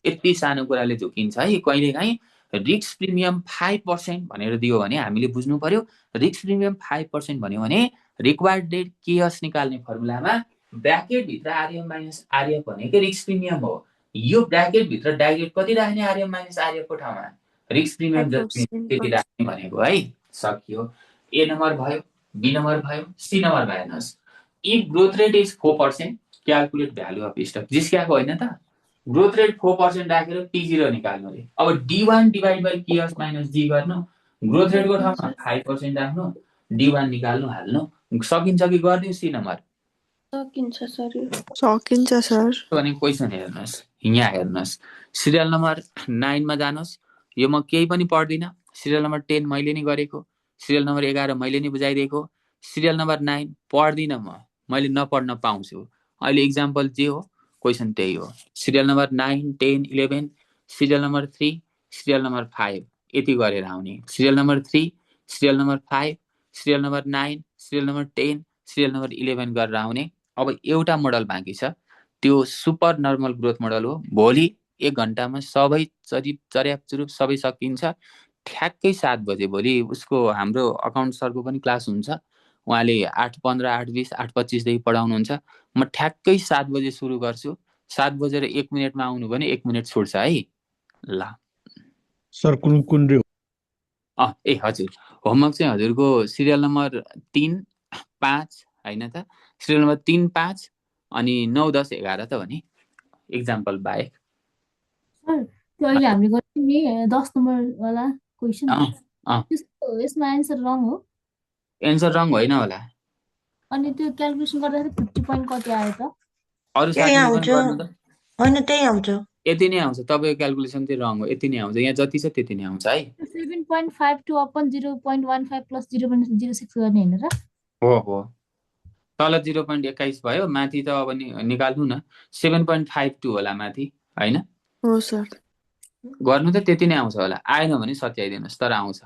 यति सानो कुराले झुकिन्छ है। कहिलेकाहीँ रिस्क प्रिमियम 5% भनेर दियो भने हामीले बुझ्नु पर्यो रिस्क प्रिमियम 5% भन्यो भने रिक्वायर्ड रेट KS निकाल्ने फर्मुलामा ब्र्याकेट भित्र आरएम माइनस आरएफ भनेको रिस्क प्रिमियम हो। यो ब्र्याकेट भित्र डाइरेक्ट कति राख्ने आरएम माइनस आरएफ को ठाउँमा? रिस्क प्रिमियम त्यति राख्ने भनेको है। सकियो। ए नम्बर भयो, बी नम्बर भयो, सी नम्बरमा हेर्नुहोस् if growth rate is 4% calculate value of stock. जिस्क्याएको होइन त, ग्रोथ रेट 4% राखेर P0 निकाल्नु रे। अब D1 divide by KS minus G गर्नु, ग्रोथ रेटको ठाउँमा 5% राख्नु, D1 निकाल्नु हाल्नु। सकिन्छ कि गर्दिनु? सी नम्बर सकिन्छ सर। सकिन्छ सर। अनि क्वेसन हेर्नुहोस्, यहाँ हेर्नुहोस् सिरियल नम्बर 9 मा जानुहोस्। यो म केही पनि पढ्दिनँ। सिरियल नम्बर 10 मैले नै गरेको, सिरियल नम्बर 11 मैले नै बुझाइदिएको, सिरियल नम्बर 9 पढ्दिनँ म, मैले नपढ्न पाउँछु। अहिले इक्जाम्पल जे हो क्वेसन त्यही हो। Serial number 9, 10, 11, serial number 3, serial number 5 यति गरेर आउने। Serial number 3, serial number 5, serial number 9, serial number 10, serial number 11 गरेर आउने। अब एउटा मोडल बाँकी छ, त्यो सुपर नर्मल ग्रोथ मोडल हो। भोलि 1 घण्टामा सबै चर्याप चुरुप सबै सकिन्छ। ठ्याक्कै 7 बजे भोलि उसको हाम्रो अकाउन्ट सरको पनि क्लास हुन्छ। उहाँले 8:15, 8:20, 8:25 देखि पढाउनुहुन्छ। म ठ्याक्कै 7 बजे सुरु गर्छु। 7 बजेर 1 मिनेटमा आउनु भने 1 मिनेट छुट्छ है। ल सर कुन कुन रे ए हजुर होमवर्क चाहिँ हजुरको सिरियल नम्बर 3, 5 होइन त सिरियल नम्बर 3, 5 अनि 9, 10, 11 त हो नि इक्जाम्पल बाहेक सर त्यो अहिले हामीले गर्यौँ नि 10 नम्बर वाला क्वेसन अँ, अँ। यसमा एन्सर रङ हो एन्सर रङ होइन होला अनि त्यो क्यालकुलेसन गर्दाखेरि 50 पोइन्ट कति आयो त अरू त्यही साथीले पनि आउँछ गर्नु त होइन त्यही आउँछ यति नै आउँछ तपाईँको क्यालकुलेसन चाहिँ रङ हो यति नै आउँछ यहाँ जति छ त्यति नै आउँछ है 7.52 अपन 0.15 प्लस 0.06 गर्ने होइन र हो तल 0.21 भयो माथि त अब निकाल्नु न 7.52 होला माथि होइन हो सर गर्नु त त्यति नै आउँछ होला आएन भने सच्याइदिनुहोस् तर आउँछ